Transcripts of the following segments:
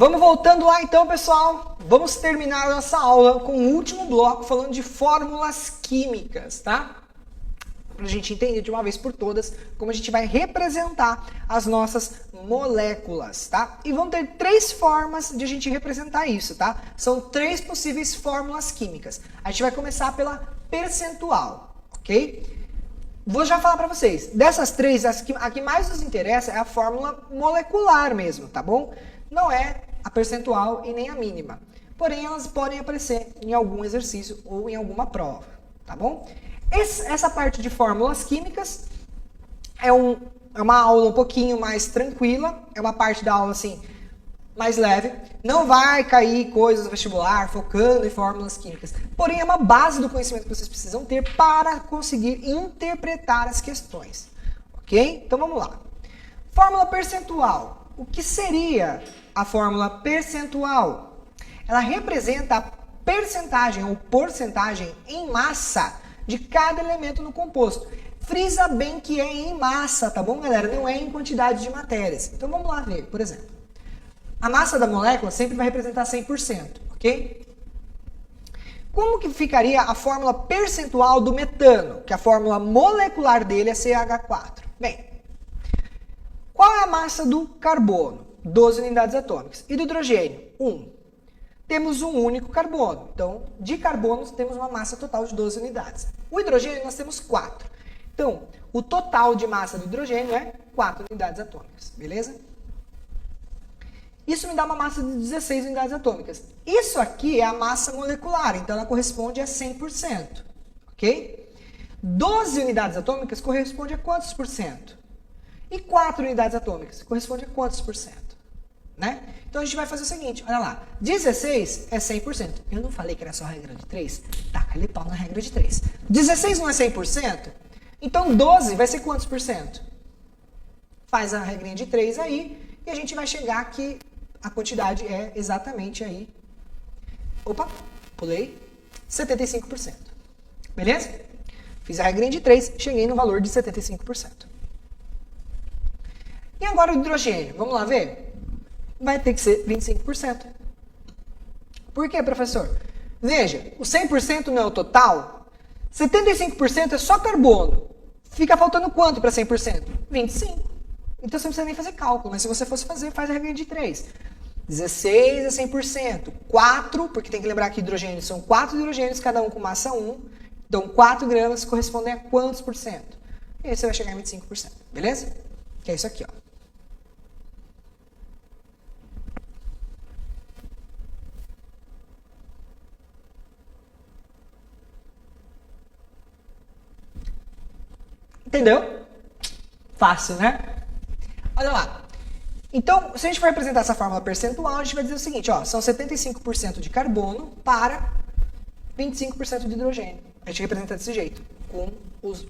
Vamos voltando lá então, pessoal. Vamos terminar a nossa aula com o último bloco falando de fórmulas químicas, tá? Para a gente entender de uma vez por todas como a gente vai representar as nossas moléculas, tá? E vão ter 3 formas de a gente representar isso, tá? São 3 possíveis fórmulas químicas. A gente vai começar pela percentual, ok? Vou já falar para vocês. Dessas 3, a que mais nos interessa é a fórmula molecular mesmo, tá bom? Não é a percentual e nem a mínima. Porém, elas podem aparecer em algum exercício ou em alguma prova, tá bom? Essa parte de fórmulas químicas é uma aula um pouquinho mais tranquila, é uma parte da aula assim mais leve. Não vai cair coisas no vestibular focando em fórmulas químicas. Porém, é uma base do conhecimento que vocês precisam ter para conseguir interpretar as questões. Ok? Então vamos lá. Fórmula percentual. O que seria a fórmula percentual? Ela representa a percentagem ou porcentagem em massa de cada elemento no composto. Frisa bem que é em massa, tá bom, galera? Não é em quantidade de matérias. Então vamos lá ver, por exemplo. A massa da molécula sempre vai representar 100%, ok? Como que ficaria a fórmula percentual do metano? Que a fórmula molecular dele é CH4. Bem, qual é a massa do carbono? 12 unidades atômicas. E do hidrogênio? 1. Temos um único carbono. Então, de carbonos, temos uma massa total de 12 unidades. O hidrogênio, nós temos 4. Então, o total de massa do hidrogênio é 4 unidades atômicas. Beleza? Isso me dá uma massa de 16 unidades atômicas. Isso aqui é a massa molecular, então ela corresponde a 100%. Ok? 12 unidades atômicas corresponde a quantos por cento? E 4 unidades atômicas corresponde a quantos por cento? Né? Então a gente vai fazer o seguinte, olha lá, 16 é 100%. Eu não falei que era só a regra de 3? Taca-lhe pau na regra de 3. 16 não é 100%? Então 12 vai ser quantos por cento? Faz a regrinha de 3 aí e a gente vai chegar que a quantidade é exatamente aí. Opa, pulei. 75%. Beleza? Fiz a regrinha de 3, cheguei no valor de 75%. E agora o hidrogênio, vamos lá ver? Vai ter que ser 25%. Por quê, professor? Veja, o 100% não é o total? 75% é só carbono. Fica faltando quanto para 100%? 25%. Então você não precisa nem fazer cálculo, mas se você fosse fazer, faz a regra de 3. 16 é 100%. 4, porque tem que lembrar que hidrogênios são 4 hidrogênios, cada um com massa 1. Então 4 gramas correspondem a quantos por cento? E aí você vai chegar em 25%. Beleza? Que é isso aqui, ó. Entendeu? Fácil, né? Olha lá. Então, se a gente for representar essa fórmula percentual, a gente vai dizer o seguinte, ó, são 75% de carbono para 25% de hidrogênio. A gente representa desse jeito, com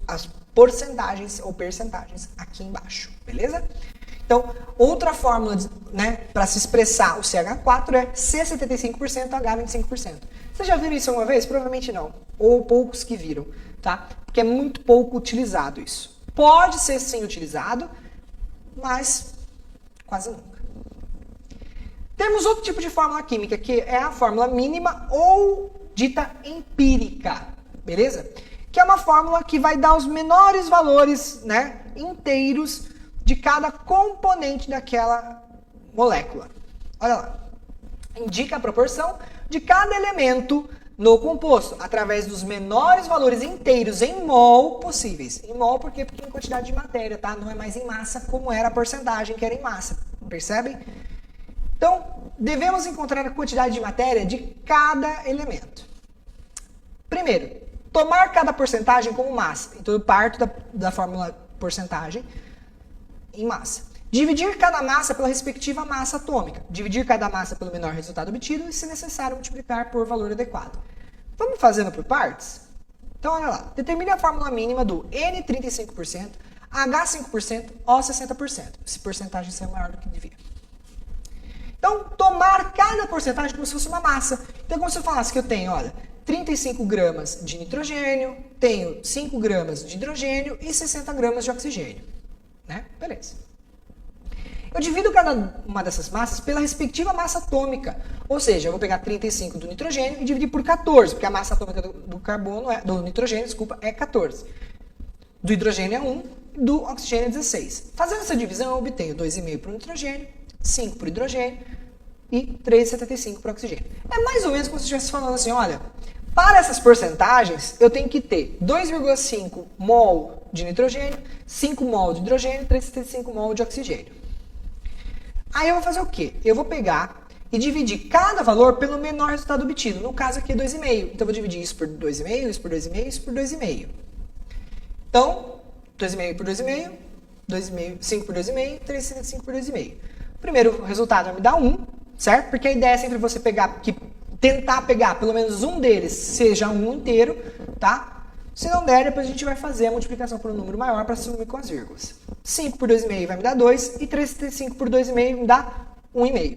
as porcentagens ou percentagens aqui embaixo, beleza? Então, outra fórmula, né, para se expressar o CH4 é C75%, H25%. Vocês já viram isso alguma vez? Provavelmente não. Ou poucos que viram, tá? Porque é muito pouco utilizado isso. Pode ser sim utilizado, mas quase nunca. Temos outro tipo de fórmula química, que é a fórmula mínima ou dita empírica, beleza? Que é uma fórmula que vai dar os menores valores, né, inteiros de cada componente daquela molécula. Olha lá. Indica a proporção de cada elemento no composto, através dos menores valores inteiros em mol possíveis. Em mol porque em quantidade de matéria, tá? Não é mais em massa como era a porcentagem que era em massa. Percebem? Então, devemos encontrar a quantidade de matéria de cada elemento. Primeiro, tomar cada porcentagem como massa. Então, eu parto da fórmula porcentagem em massa. Dividir cada massa pela respectiva massa atômica. Dividir cada massa pelo menor resultado obtido e, se necessário, multiplicar por valor adequado. Vamos fazendo por partes? Então, olha lá. Determine a fórmula mínima do N 35%, H 5%, O 60%. Se porcentagem ser maior do que devia. Então, tomar cada porcentagem como se fosse uma massa. Então, como se eu falasse que eu tenho, olha, 35 gramas de nitrogênio, tenho 5 gramas de hidrogênio e 60 gramas de oxigênio. Né? Beleza. Eu divido cada uma dessas massas pela respectiva massa atômica. Ou seja, eu vou pegar 35 do nitrogênio e dividir por 14, porque a massa atômica do carbono do nitrogênio, desculpa, é 14. Do hidrogênio é 1, do oxigênio é 16. Fazendo essa divisão, eu obtenho 2,5 para o nitrogênio, 5 para o hidrogênio e 3,75 para o oxigênio. É mais ou menos como se estivesse falando assim, olha, para essas porcentagens, eu tenho que ter 2,5 mol de nitrogênio, 5 mol de hidrogênio e 3,75 mol de oxigênio. Aí eu vou fazer o quê? Eu vou pegar e dividir cada valor pelo menor resultado obtido. No caso aqui é 2,5. Então eu vou dividir isso por 2,5, isso por 2,5, isso por 2,5. Então, 2,5 por 2,5, 2,5, 5 por 2,5, 3,75 por 2,5. O primeiro resultado vai me dar 1, certo? Porque a ideia é sempre você tentar pegar pelo menos um deles, seja um inteiro, tá? Se não der, depois a gente vai fazer a multiplicação por um número maior para sumir com as vírgulas. 5 por 2,5 vai me dar 2 e 3,75 por 2,5 me dá 1,5.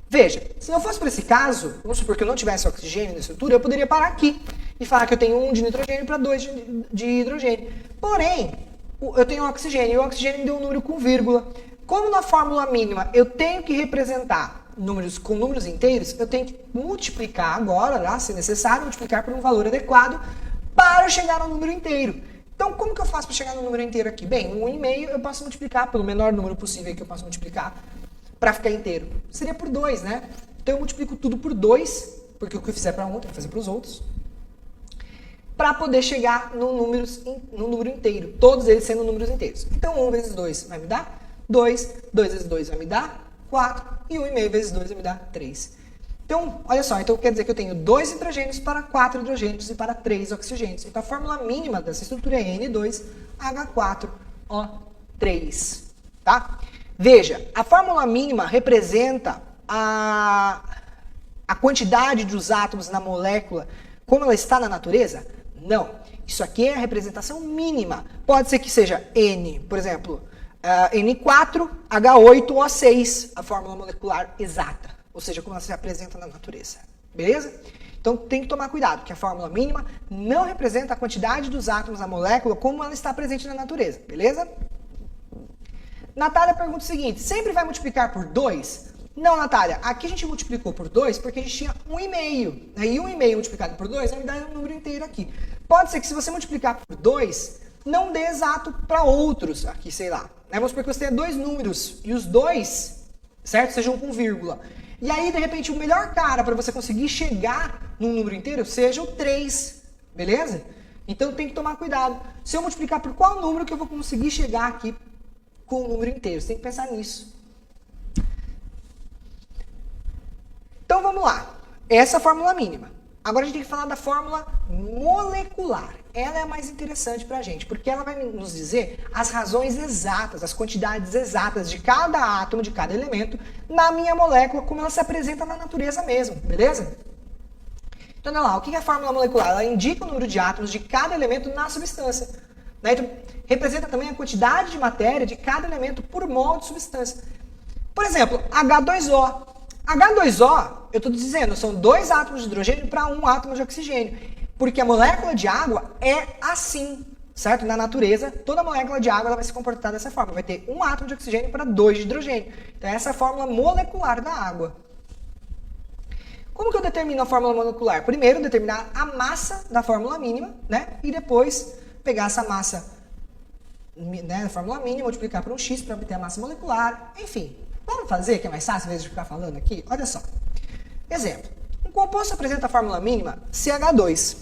Veja, se não fosse por esse caso, vamos supor que eu não tivesse oxigênio na estrutura, eu poderia parar aqui e falar que eu tenho 1 de nitrogênio para 2 de hidrogênio. Porém, eu tenho oxigênio e o oxigênio me deu um número com vírgula. Como na fórmula mínima eu tenho que representar números com números inteiros, eu tenho que multiplicar agora, né, se necessário, multiplicar por um valor adequado para eu chegar no número inteiro. Então, como que eu faço para chegar no número inteiro aqui? Bem, 1,5 eu posso multiplicar pelo menor número possível que eu posso multiplicar para ficar inteiro. Seria por 2, né? Então, eu multiplico tudo por 2, porque o que eu fizer para um, eu tenho que fazer para os outros, para poder chegar no número inteiro, todos eles sendo números inteiros. Então, 1 vezes 2 vai me dar 2, 2 vezes 2 vai me dar 4, e 1,5 vezes 2 vai me dar 3. Então, olha só, então quer dizer que eu tenho 2 hidrogênios para 4 hidrogênios e para 3 oxigênios. Então, a fórmula mínima dessa estrutura é N2H4O3, tá? Veja, a fórmula mínima representa a quantidade dos átomos na molécula como ela está na natureza? Não. Isso aqui é a representação mínima. Pode ser que seja N, por exemplo, N4H8O6, a fórmula molecular exata. Ou seja, como ela se apresenta na natureza. Beleza? Então tem que tomar cuidado, porque a fórmula mínima não representa a quantidade dos átomos na molécula como ela está presente na natureza. Beleza? Natália pergunta o seguinte, sempre vai multiplicar por 2? Não, Natália, aqui a gente multiplicou por 2 porque a gente tinha 1,5. E 1,5 multiplicado por 2 vai me dar um número inteiro aqui. Pode ser que se você multiplicar por 2, não dê exato para outros aqui, sei lá. Vamos supor que você tenha 2 números e os 2, certo, sejam com vírgula. E aí, de repente, o melhor cara para você conseguir chegar num número inteiro seja o 3, beleza? Então tem que tomar cuidado. Se eu multiplicar por qual número que eu vou conseguir chegar aqui com o número inteiro? Você tem que pensar nisso. Então vamos lá. Essa é a fórmula mínima. Agora a gente tem que falar da fórmula molecular. Ela é a mais interessante para a gente, porque ela vai nos dizer as razões exatas, as quantidades exatas de cada átomo, de cada elemento, na minha molécula, como ela se apresenta na natureza mesmo, beleza? Então, olha lá, o que é a fórmula molecular? Ela indica o número de átomos de cada elemento na substância. Né? Então, representa também a quantidade de matéria de cada elemento por mol de substância. Por exemplo, H2O. H2O, eu estou dizendo, são 2 átomos de hidrogênio para 1 átomo de oxigênio. Porque a molécula de água é assim, certo? Na natureza, toda molécula de água ela vai se comportar dessa forma. Vai ter 1 átomo de oxigênio para 2 de hidrogênio. Então, essa é a fórmula molecular da água. Como que eu determino a fórmula molecular? Primeiro, determinar a massa da fórmula mínima, né? E depois, pegar essa massa, né, da fórmula mínima, multiplicar por um x para obter a massa molecular. Enfim, vamos fazer, que é mais fácil, em vez de ficar falando aqui? Olha só. Exemplo. Um composto apresenta a fórmula mínima CH2.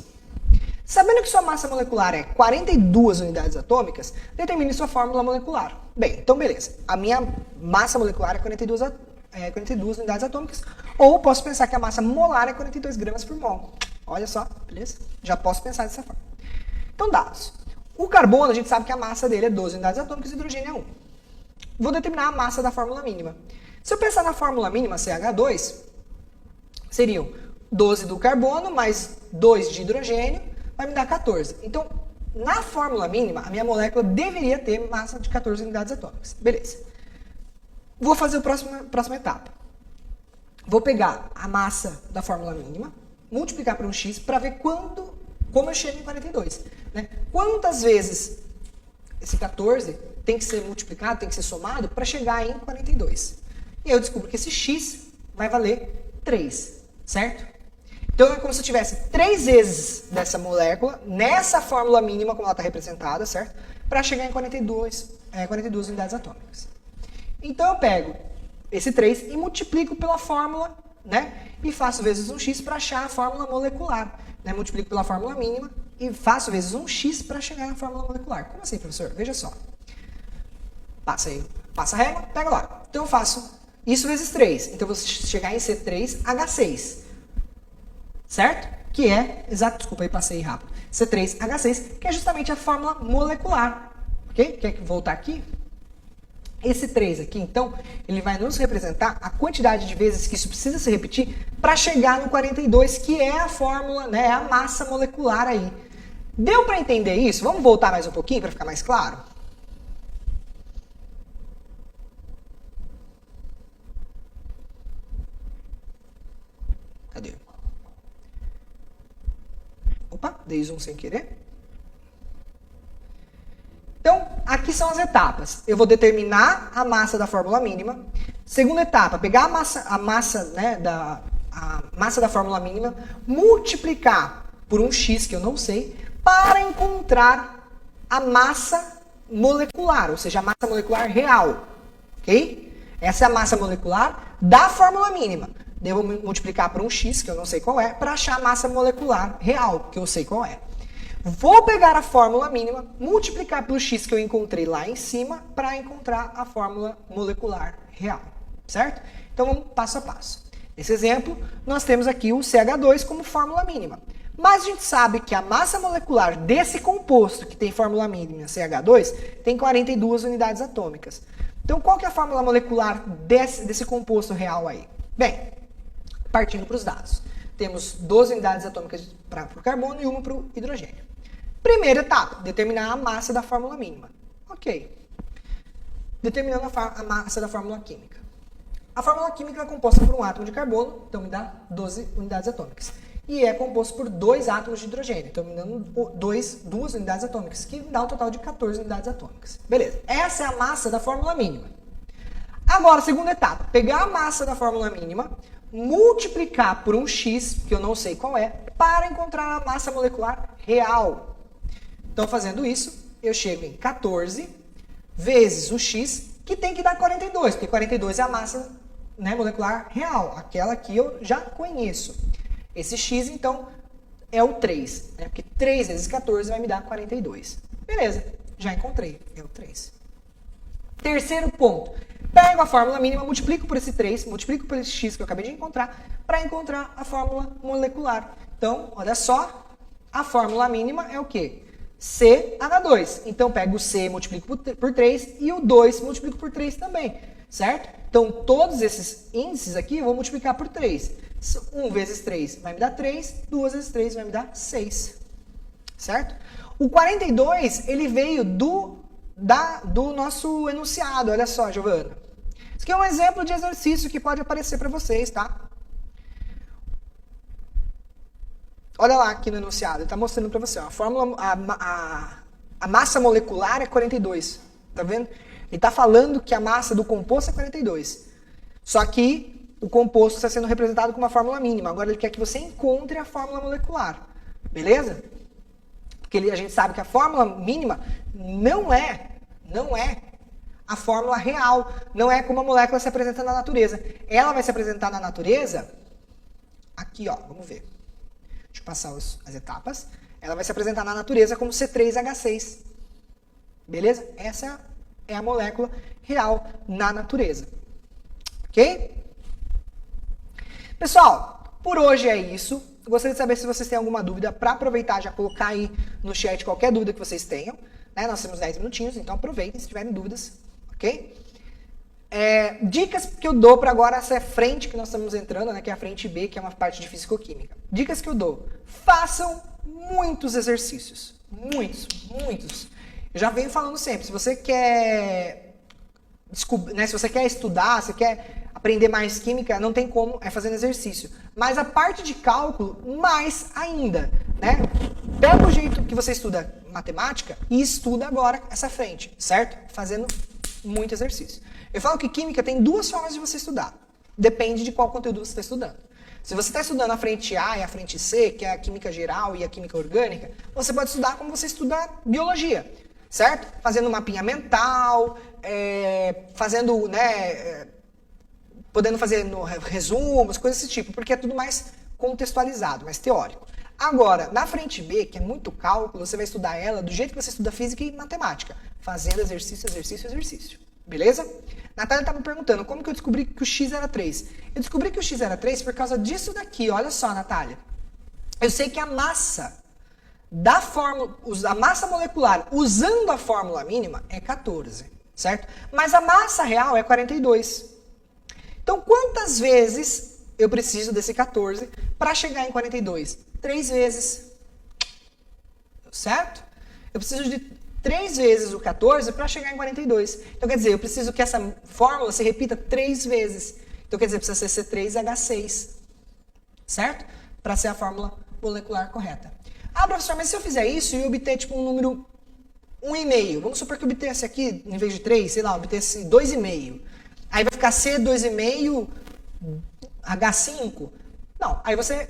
Sabendo que sua massa molecular é 42 unidades atômicas, determine sua fórmula molecular. Bem, então beleza. A minha massa molecular é 42 unidades atômicas, ou posso pensar que a massa molar é 42 gramas por mol. Olha só, beleza? Já posso pensar dessa forma. Então, dados. O carbono, a gente sabe que a massa dele é 12 unidades atômicas e o hidrogênio é 1. Vou determinar a massa da fórmula mínima. Se eu pensar na fórmula mínima CH2, seriam 12 do carbono mais 2 de hidrogênio, vai me dar 14. Então, na fórmula mínima, a minha molécula deveria ter massa de 14 unidades atômicas. Beleza. Vou fazer a próxima etapa. Vou pegar a massa da fórmula mínima, multiplicar por um x para ver como eu chego em 42. Né? Quantas vezes esse 14 tem que ser multiplicado, tem que ser somado para chegar em 42. E aí eu descubro que esse x vai valer 3, certo? Então é como se eu tivesse 3 vezes dessa molécula nessa fórmula mínima, como ela está representada, certo? Para chegar em 42 unidades atômicas. Então eu pego esse 3 e multiplico pela fórmula, né? E faço vezes um x para achar a fórmula molecular. Né? Multiplico pela fórmula mínima e faço vezes um x para chegar na fórmula molecular. Como assim, professor? Veja só. Passa a régua, pega lá. Então eu faço isso vezes 3. Então eu vou chegar em C3H6. Certo? Que é, desculpa aí, passei rápido. C3H6, que é justamente a fórmula molecular. Ok? Quer voltar aqui? Esse 3 aqui, então, ele vai nos representar a quantidade de vezes que isso precisa se repetir para chegar no 42, que é a fórmula, né, a massa molecular aí. Deu para entender isso? Vamos voltar mais um pouquinho para ficar mais claro? Cadê? Opa, dei zoom sem querer. Então, aqui são as etapas. Eu vou determinar a massa da fórmula mínima. Segunda etapa, pegar a massa da fórmula mínima, multiplicar por um x que eu não sei, para encontrar a massa molecular, ou seja, a massa molecular real. Ok? Essa é a massa molecular da fórmula mínima. Devo multiplicar por um x, que eu não sei qual é, para achar a massa molecular real, que eu sei qual é. Vou pegar a fórmula mínima, multiplicar pelo x que eu encontrei lá em cima, para encontrar a fórmula molecular real, certo? Então, vamos passo a passo. Nesse exemplo, nós temos aqui o CH2 como fórmula mínima. Mas a gente sabe que a massa molecular desse composto, que tem fórmula mínima CH2, tem 42 unidades atômicas. Então, qual que é a fórmula molecular desse composto real aí? Bem, partindo para os dados. Temos 12 unidades atômicas para o carbono e uma para o hidrogênio. Primeira etapa, determinar a massa da fórmula mínima. Ok. Determinando a massa da fórmula química. A fórmula química é composta por um átomo de carbono, então me dá 12 unidades atômicas. E é composto por 2 átomos de hidrogênio, então me dando 2 unidades atômicas, que dá um total de 14 unidades atômicas. Beleza. Essa é a massa da fórmula mínima. Agora, segunda etapa, pegar a massa da fórmula mínima, multiplicar por um x, que eu não sei qual é, para encontrar a massa molecular real. Então, fazendo isso, eu chego em 14 vezes o x, que tem que dar 42, porque 42 é a massa, né, molecular real, aquela que eu já conheço. Esse x, então, é o 3, né, porque 3 vezes 14 vai me dar 42. Beleza, já encontrei, é o 3. Terceiro ponto. Pego a fórmula mínima, multiplico por esse 3, multiplico por esse x que eu acabei de encontrar, para encontrar a fórmula molecular. Então, olha só, a fórmula mínima é o quê? CH2. Então, pego o C, multiplico por 3 e o 2 multiplico por 3 também, certo? Então, todos esses índices aqui eu vou multiplicar por 3. 1 vezes 3 vai me dar 3, 2 vezes 3 vai me dar 6, certo? O 42, ele veio do nosso enunciado, olha só, Giovana. Isso aqui é um exemplo de exercício que pode aparecer para vocês, tá? Olha lá aqui no enunciado, ele está mostrando para você, ó, a massa molecular é 42, tá vendo? Ele está falando que a massa do composto é 42, só que o composto está sendo representado com uma fórmula mínima, agora ele quer que você encontre a fórmula molecular, beleza? Porque a gente sabe que a fórmula mínima não é a fórmula real, não é como a molécula se apresenta na natureza. Ela vai se apresentar na natureza, aqui ó, vamos ver. Deixa eu passar as etapas. Ela vai se apresentar na natureza como C3H6. Beleza? Essa é a molécula real na natureza. Ok? Pessoal, por hoje é isso. Gostaria de saber se vocês têm alguma dúvida, para aproveitar já colocar aí no chat qualquer dúvida que vocês tenham. Né? Nós temos 10 minutinhos, então aproveitem se tiverem dúvidas. Ok? Dicas que eu dou para agora essa frente que nós estamos entrando, né, que é a frente B, que é uma parte de fisicoquímica. Dicas que eu dou. Façam muitos exercícios. Muitos. Eu já venho falando sempre, se você quer né, se você quer estudar, se quer aprender mais química, não tem como, é fazendo exercício. Mas a parte de cálculo, mais ainda, né? pega o jeito que você estuda matemática e estuda agora essa frente, certo? Fazendo muito exercício. Eu falo que química tem duas formas de você estudar. Depende de qual conteúdo você está estudando. Se você está estudando a frente A e a frente C, que é a química geral e a química orgânica, você pode estudar como você estuda biologia, certo? Fazendo mapinha mental, fazendo, né, podendo fazer resumos, coisas desse tipo, porque é tudo mais contextualizado, mais teórico. Agora, na frente B, que é muito cálculo, você vai estudar ela do jeito que você estuda física e matemática, fazendo exercício, exercício, exercício. Beleza? Natália está me perguntando como que eu descobri que o x era 3. Eu descobri que o x era 3 por causa disso daqui. Olha só, Natália. Eu sei que a massa da fórmula, a massa molecular usando a fórmula mínima é 14, certo? Mas a massa real é 42. Então, quantas vezes eu preciso desse 14 para chegar em 42? 3 vezes. Certo? Eu preciso de 3 vezes o 14 para chegar em 42. Então, quer dizer, eu preciso que essa fórmula se repita 3 vezes. Então, quer dizer, precisa ser C3H6. Certo? Para ser a fórmula molecular correta. Ah, professor, mas se eu fizer isso e obter tipo um número 1,5, vamos supor que eu obtesse aqui, em vez de 3, sei lá, obtesse 2,5. Aí vai ficar C2,5 H5. Não, aí você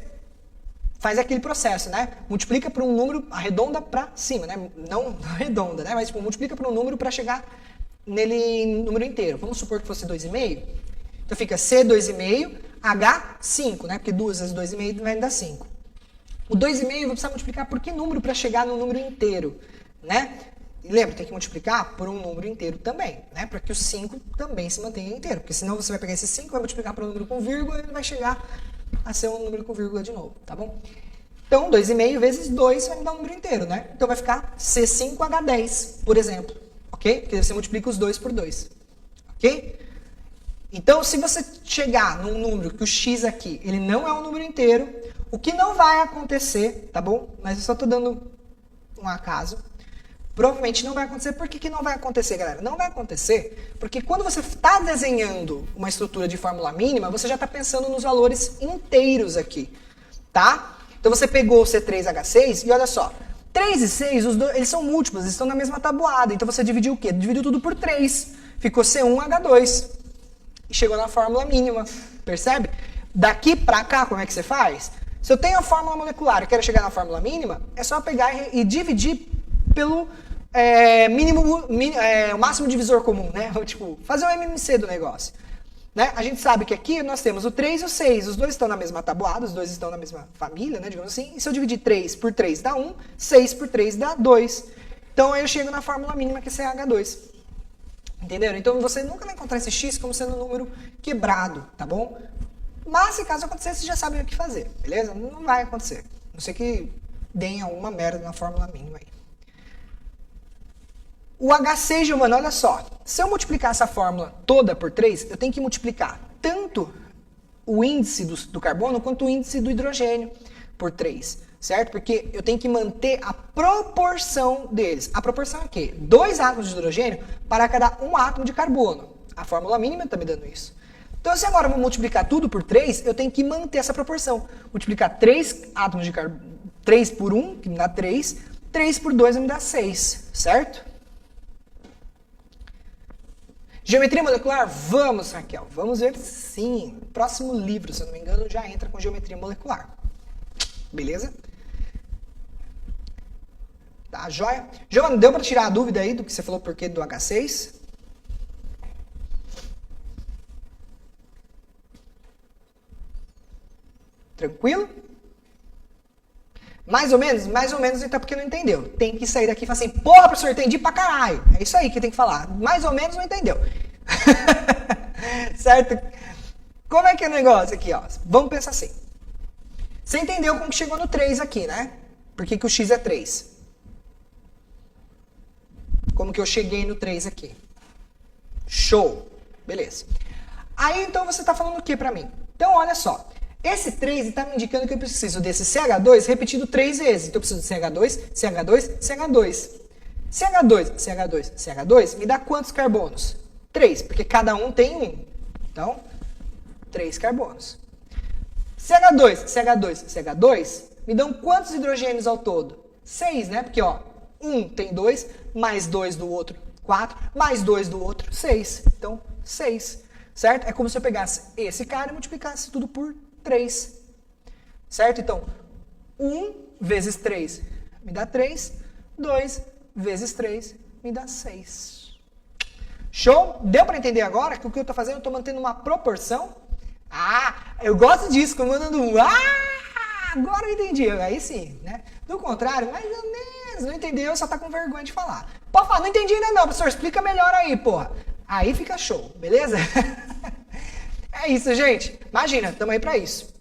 faz aquele processo, né? Multiplica por um número, arredonda para cima, né? Não arredonda, né? Mas tipo, multiplica por um número para chegar nele número inteiro. Vamos supor que fosse 2,5. Então fica C2,5 H5, né? Porque 2 vezes 2,5 vai dar 5. O 2,5 eu vou precisar multiplicar por que número para chegar no número inteiro, né? E lembra, tem que multiplicar por um número inteiro também, né? Para que o 5 também se mantenha inteiro. Porque senão você vai pegar esse 5, vai multiplicar por um número com vírgula e ele vai chegar a ser um número com vírgula de novo, tá bom? Então, 2,5 vezes 2 vai me dar um número inteiro, né? Então vai ficar C5H10, por exemplo, ok? Porque você multiplica os 2 por 2, ok? Então, se você chegar num número que o x aqui, ele não é um número inteiro, o que não vai acontecer, tá bom? Mas eu só estou dando um acaso. Provavelmente não vai acontecer. Por que não vai acontecer, galera? Não vai acontecer porque quando você está desenhando uma estrutura de fórmula mínima, você já está pensando nos valores inteiros aqui, tá? Então você pegou o C3H6 e olha só, 3 e 6, os dois, eles são múltiplos, eles estão na mesma tabuada. Então você dividiu o quê? Dividiu tudo por 3. Ficou C1H2. E chegou na fórmula mínima, percebe? Daqui para cá, como é que você faz? Se eu tenho a fórmula molecular e quero chegar na fórmula mínima, é só pegar e dividir pelo o máximo divisor comum, né? Tipo, fazer o MMC do negócio. Né? A gente sabe que aqui nós temos o 3 e o 6, os dois estão na mesma tabuada, os dois estão na mesma família, né, digamos assim, e se eu dividir 3 por 3 dá 1, 6 por 3 dá 2. Então aí eu chego na fórmula mínima que é CH2. Entenderam? Então você nunca vai encontrar esse X como sendo um número quebrado, tá bom? Mas se caso acontecer, vocês já sabem o que fazer, beleza? Não vai acontecer. A não ser que deem alguma merda na fórmula mínima aí. O H6, Giovana, olha só. Se eu multiplicar essa fórmula toda por 3, eu tenho que multiplicar tanto o índice do carbono quanto o índice do hidrogênio por 3, certo? Porque eu tenho que manter a proporção deles. A proporção é o quê? 2 átomos de hidrogênio para cada 1 átomo de carbono. A fórmula mínima está me dando isso. Então, se agora eu vou multiplicar tudo por 3, eu tenho que manter essa proporção. Multiplicar 3 átomos de carbono, 3 por 1, que me dá 3, 3 por 2 vai me dar 6, certo? Geometria molecular? Vamos, Raquel. Vamos ver sim. Próximo livro, se eu não me engano, já entra com geometria molecular. Beleza? Tá, joia? Giovana, deu para tirar a dúvida aí do que você falou porquê do H6? Tranquilo? Mais ou menos, então porque não entendeu. Tem que sair daqui e falar assim, porra, professor, entendi pra caralho. É isso aí que tem que falar. Mais ou menos não entendeu. Certo? Como é que é o negócio aqui, ó? Vamos pensar assim. Você entendeu como que chegou no 3 aqui, né? Por que o x é 3? Como que eu cheguei no 3 aqui? Show! Beleza. Aí, então, você está falando o que pra mim? Então, olha só. Esse 3 está me indicando que eu preciso desse CH2 repetido 3 vezes. Então, eu preciso de CH2, CH2, CH2. CH2, CH2, CH2 me dá quantos carbonos? 3, porque cada um tem 1. Então, 3 carbonos. CH2, CH2, CH2 me dão quantos hidrogênios ao todo? 6, né? Porque, ó, 1 tem 2, mais 2 do outro, 4, mais 2 do outro, 6. Então, 6, certo? É como se eu pegasse esse cara e multiplicasse tudo por 3, certo? Então, 1 vezes 3 me dá 3, 2 vezes 3 me dá 6. Show? Deu para entender agora que o que eu estou fazendo? Eu estou mantendo uma proporção. Ah, eu gosto disso, comandando um. Agora eu entendi. Aí sim, né? Do contrário, mais ou menos, não entendeu, só tá com vergonha de falar. Pode falar, não entendi ainda não, professor, explica melhor aí, porra. Aí fica show, beleza? É isso, gente. Imagina, estamos aí para isso.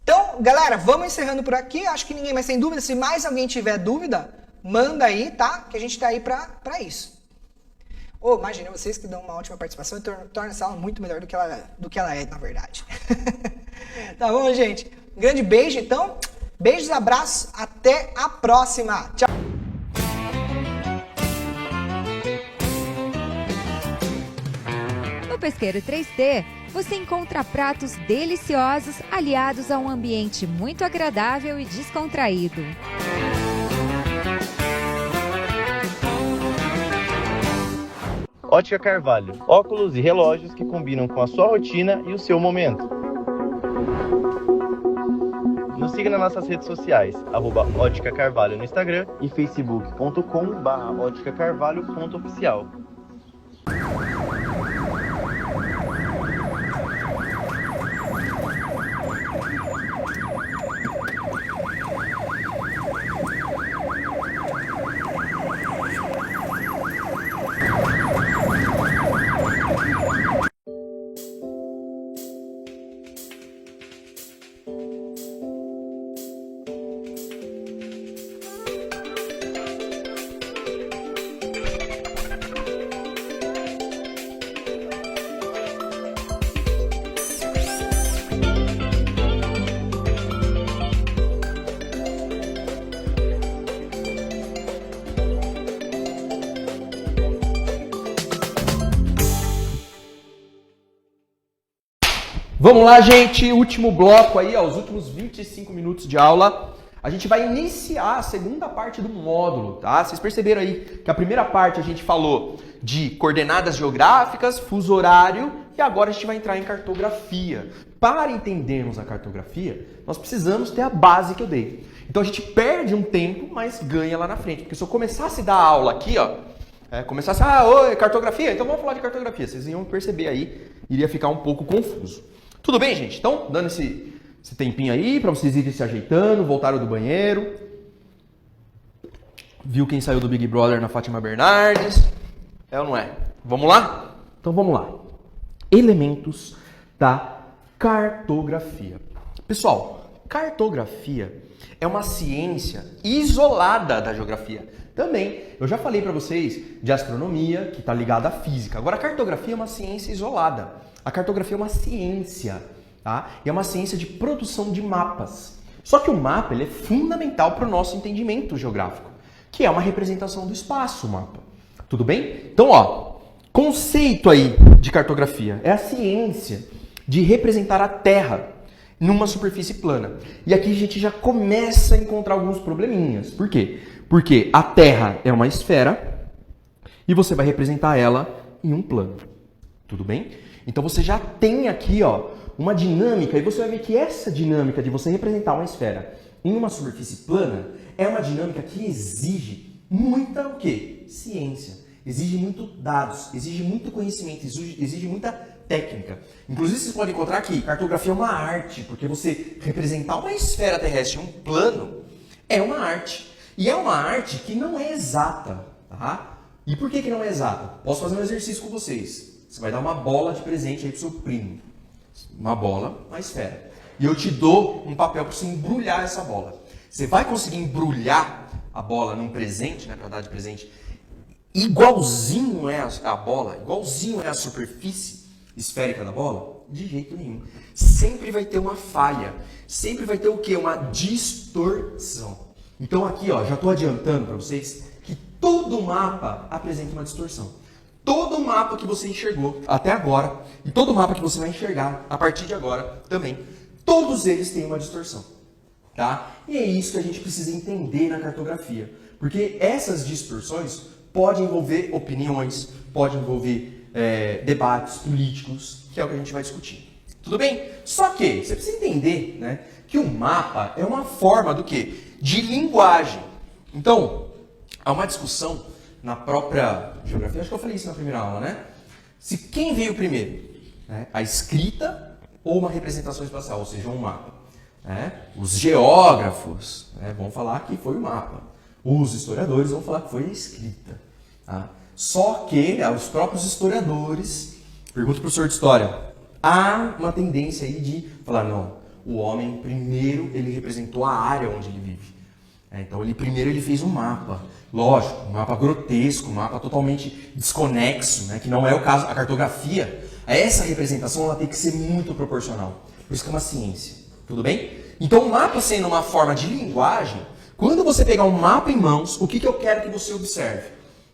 Então, galera, vamos encerrando por aqui. Acho que ninguém mais tem dúvida. Se mais alguém tiver dúvida, manda aí, tá? Que a gente tá aí para isso. Oh, imagina, vocês que dão uma ótima participação e tornam essa aula muito melhor do que ela é, na verdade. Tá bom, gente? Um grande beijo, então. Beijos, abraços. Até a próxima. Tchau. No Pesqueiro 3T, você encontra pratos deliciosos aliados a um ambiente muito agradável e descontraído. Ótica Carvalho, óculos e relógios que combinam com a sua rotina e o seu momento. Nos siga nas nossas redes sociais, @Ótica Carvalho no Instagram e facebook.com/óticacarvalho.oficial. Vamos lá, gente, último bloco aí, ó, os últimos 25 minutos de aula. A gente vai iniciar a segunda parte do módulo, tá? Vocês perceberam aí que a primeira parte a gente falou de coordenadas geográficas, fuso horário, e agora a gente vai entrar em cartografia. Para entendermos a cartografia, nós precisamos ter a base que eu dei. Então a gente perde um tempo, mas ganha lá na frente. Porque se eu começasse a dar aula aqui, ó, começasse, oi, cartografia, então vamos falar de cartografia. Vocês iam perceber aí, iria ficar um pouco confuso. Tudo bem, gente? Então, dando esse tempinho aí para vocês irem se ajeitando, voltaram do banheiro. Viu quem saiu do Big Brother na Fátima Bernardes? É ou não é? Vamos lá? Então vamos lá. Elementos da cartografia. Pessoal, cartografia é uma ciência isolada da geografia. Também, eu já falei para vocês de astronomia, que está ligada à física. Agora, a cartografia é uma ciência isolada. A cartografia é uma ciência, tá? E é uma ciência de produção de mapas. Só que o mapa ele é fundamental para o nosso entendimento geográfico, que é uma representação do espaço, o mapa. Tudo bem? Então, ó, conceito aí de cartografia é a ciência de representar a Terra numa superfície plana. E aqui a gente já começa a encontrar alguns probleminhas. Por quê? Porque a Terra é uma esfera e você vai representar ela em um plano. Tudo bem? Então você já tem aqui, ó, uma dinâmica, e você vai ver que essa dinâmica de você representar uma esfera em uma superfície plana é uma dinâmica que exige muita o quê? Ciência. Exige muito dados, exige muito conhecimento, exige muita técnica. Inclusive vocês podem encontrar que cartografia é uma arte, porque você representar uma esfera terrestre em um plano é uma arte. E é uma arte que não é exata, tá? E por que não é exata? Posso fazer um exercício com vocês. Você vai dar uma bola de presente aí pro seu primo. Uma bola, uma esfera. E eu te dou um papel para você embrulhar essa bola. Você vai conseguir embrulhar a bola num presente, né, para dar de presente, igualzinho é a bola, igualzinho é a superfície esférica da bola? De jeito nenhum. Sempre vai ter uma falha. Sempre vai ter o quê? Uma distorção. Então aqui, ó, já estou adiantando para vocês que todo mapa apresenta uma distorção. Todo mapa que você enxergou até agora e todo mapa que você vai enxergar a partir de agora também, todos eles têm uma distorção. tá? E é isso que a gente precisa entender na cartografia, porque essas distorções podem envolver opiniões, podem envolver debates políticos, que é o que a gente vai discutir. Tudo bem? Só que você precisa entender, né, que o mapa é uma forma do quê? De linguagem. Então, há uma discussão na própria geografia, acho que eu falei isso na primeira aula, né? Se quem veio primeiro, né, a escrita ou uma representação espacial, ou seja, um mapa. Né? Os geógrafos, né, vão falar que foi o mapa. Os historiadores vão falar que foi a escrita. Tá? Só que os próprios historiadores, pergunta para o professor de história, há uma tendência aí de falar, não, o homem primeiro ele representou a área onde ele vive. Então primeiro ele fez um mapa, lógico, um mapa grotesco, um mapa totalmente desconexo, né, que não é o caso. A cartografia, essa representação ela tem que ser muito proporcional, por isso que é uma ciência, tudo bem? Então o mapa sendo uma forma de linguagem, quando você pegar um mapa em mãos, o que eu quero que você observe?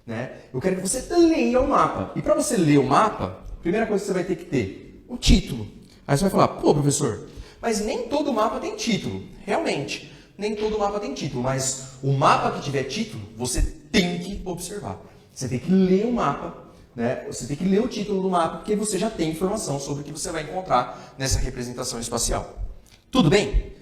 Né? Eu quero que você leia o mapa, e para você ler o mapa, a primeira coisa que você vai ter que ter, o título. Aí você vai falar, pô professor, mas nem todo mapa tem título, realmente. Nem todo mapa tem título, mas o mapa que tiver título, você tem que observar. Você tem que ler o mapa, né? Você tem que ler o título do mapa, porque você já tem informação sobre o que você vai encontrar nessa representação espacial. Tudo bem?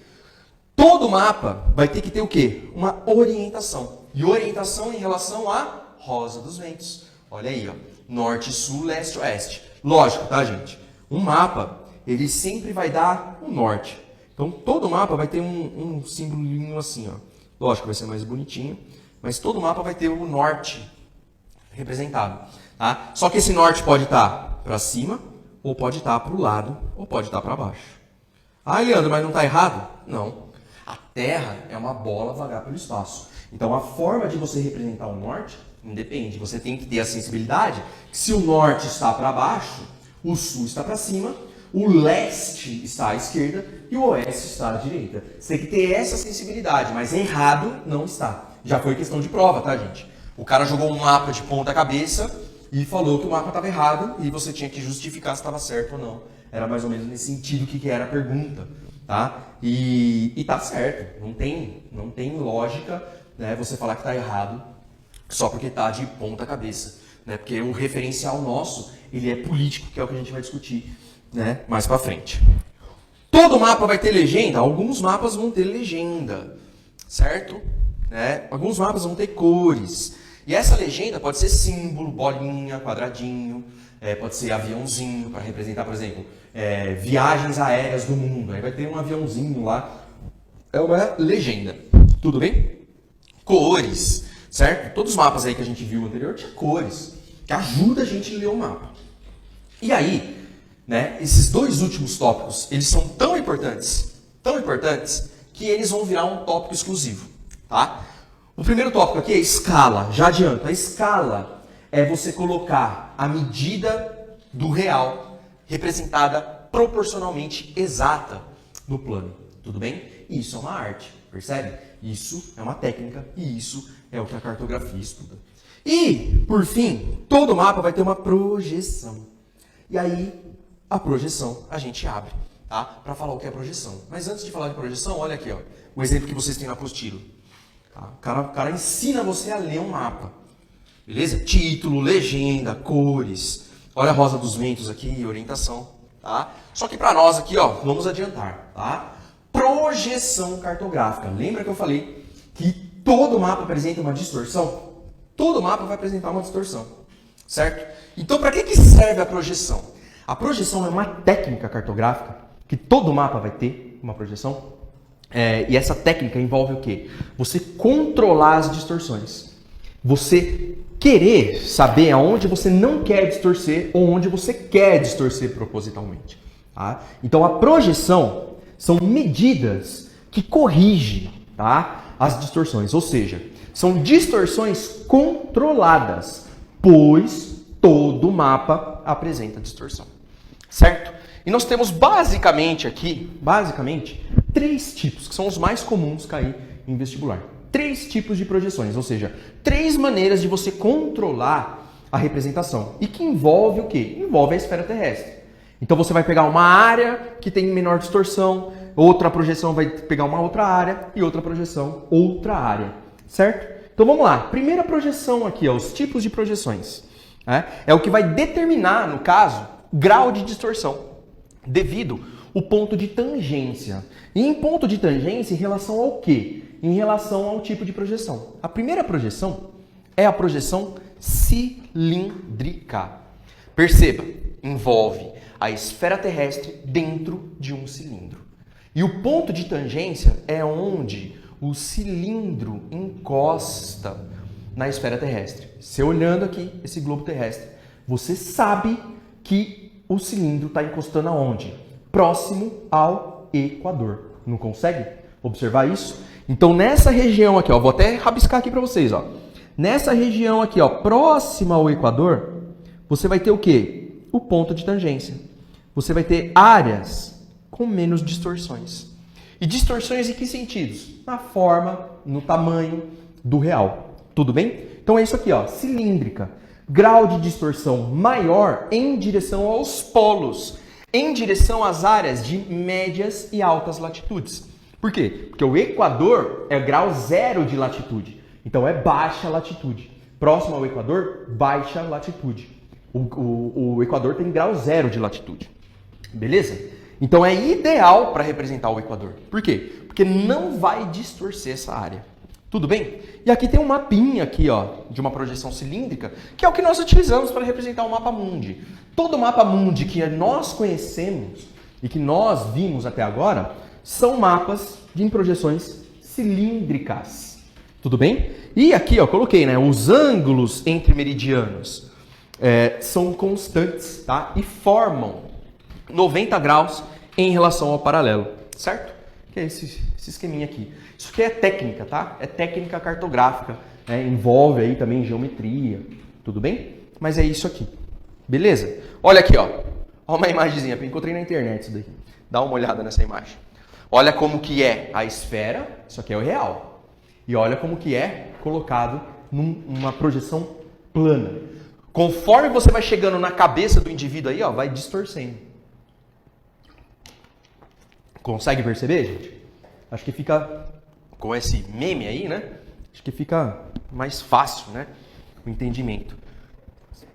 Todo mapa vai ter que ter o quê? Uma orientação. E orientação em relação à rosa dos ventos. Olha aí, ó. Norte, sul, leste, oeste. Lógico, tá, gente? Um mapa, ele sempre vai dar o norte. Então, todo mapa vai ter um símbolozinho assim, ó. Lógico, vai ser mais bonitinho, mas todo mapa vai ter o norte representado, tá? Só que esse norte pode estar para cima, ou pode estar para o lado, ou pode estar para baixo. Ah, Leandro, mas não está errado? Não. A Terra é uma bola vagar pelo espaço. Então, a forma de você representar o norte, independe. Você tem que ter a sensibilidade que se o norte está para baixo, o sul está para cima, o leste está à esquerda e o oeste está à direita. Você tem que ter essa sensibilidade, mas errado não está. Já foi questão de prova, tá, gente? O cara jogou um mapa de ponta cabeça e falou que o mapa estava errado e você tinha que justificar se estava certo ou não. Era mais ou menos nesse sentido que era a pergunta, tá? E tá certo. Não tem lógica, né, você falar que está errado só porque está de ponta cabeça, né? Porque o referencial nosso, ele é político, que é o que a gente vai discutir, né, mais para frente. Todo mapa vai ter legenda? Alguns mapas vão ter legenda, certo? Né? Alguns mapas vão ter cores. E essa legenda pode ser símbolo, bolinha, quadradinho, pode ser aviãozinho, para representar, por exemplo, viagens aéreas do mundo. Aí vai ter um aviãozinho lá. É uma legenda. Tudo bem? Cores, certo? Todos os mapas aí que a gente viu anterior tinha cores, que ajuda a gente a ler o mapa. E aí, né, esses dois últimos tópicos, eles são tão importantes, que eles vão virar um tópico exclusivo, tá? O primeiro tópico aqui é escala, já adianto. A escala é você colocar a medida do real representada proporcionalmente exata no plano, tudo bem? Isso é uma arte, percebe? Isso é uma técnica e isso é o que a cartografia estuda. E, por fim, todo mapa vai ter uma projeção. E aí, a projeção a gente abre, tá? Para falar o que é projeção. Mas antes de falar de projeção, olha aqui, ó, o exemplo que vocês têm na apostila. Tá? O cara ensina você a ler um mapa, beleza? Título, legenda, cores. Olha a rosa dos ventos aqui, orientação, tá? Só que para nós aqui, ó, vamos adiantar, tá? Projeção cartográfica. Lembra que eu falei que todo mapa apresenta uma distorção? Todo mapa vai apresentar uma distorção, certo? Então, para que serve a projeção? A projeção é uma técnica cartográfica que todo mapa vai ter uma projeção. E essa técnica envolve o quê? Você controlar as distorções. Você querer saber aonde você não quer distorcer ou onde você quer distorcer propositalmente. Tá? Então, a projeção são medidas que corrigem, tá, as distorções. Ou seja, são distorções controladas, pois todo mapa apresenta distorção. Certo? E nós temos basicamente, três tipos, que são os mais comuns cair em vestibular. 3 tipos de projeções, ou seja, 3 maneiras de você controlar a representação. E que envolve o quê? Envolve a esfera terrestre. Então você vai pegar uma área que tem menor distorção, outra projeção vai pegar uma outra área e outra projeção outra área, certo? Então vamos lá, primeira projeção aqui, ó, os tipos de projeções. É o que vai determinar, no caso, grau de distorção, devido ao ponto de tangência. E em ponto de tangência, em relação ao quê? Em relação ao tipo de projeção. A primeira projeção é a projeção cilíndrica. Perceba, envolve a esfera terrestre dentro de um cilindro. E o ponto de tangência é onde o cilindro encosta na esfera terrestre. Você olhando aqui esse globo terrestre, você sabe que o cilindro está encostando aonde? Próximo ao Equador. Não consegue observar isso? Então nessa região aqui, ó, vou até rabiscar aqui para vocês, ó. Nessa região aqui, ó, próxima ao Equador, você vai ter o quê? O ponto de tangência. Você vai ter áreas com menos distorções. E distorções em que sentidos? Na forma, no tamanho do real. Tudo bem? Então é isso aqui, ó, cilíndrica. Grau de distorção maior em direção aos polos, em direção às áreas de médias e altas latitudes. Por quê? Porque o Equador é grau 0 de latitude. Então é baixa latitude. Próximo ao Equador, baixa latitude. O Equador tem grau 0 de latitude. Beleza? Então é ideal para representar o Equador. Por quê? Porque não vai distorcer essa área. Tudo bem? E aqui tem um mapinha aqui, ó, de uma projeção cilíndrica, que é o que nós utilizamos para representar o mapa mundi. Todo mapa mundi que nós conhecemos e que nós vimos até agora são mapas de projeções cilíndricas. Tudo bem? E aqui, ó, coloquei, né, os ângulos entre meridianos são constantes, tá? E formam 90 graus em relação ao paralelo, certo? Que é esse esqueminha aqui. Isso aqui é técnica, tá? É técnica cartográfica, né? Envolve aí também geometria, tudo bem? Mas é isso aqui, beleza? Olha aqui, ó. Olha uma imagenzinha, eu encontrei na internet isso daqui. Dá uma olhada nessa imagem. Olha como que é a esfera, isso aqui é o real. E olha como que é colocado numa projeção plana. Conforme você vai chegando na cabeça do indivíduo aí, ó, vai distorcendo. Consegue perceber, gente? Acho que fica, com esse meme aí, né? Acho que fica mais fácil, né? O entendimento.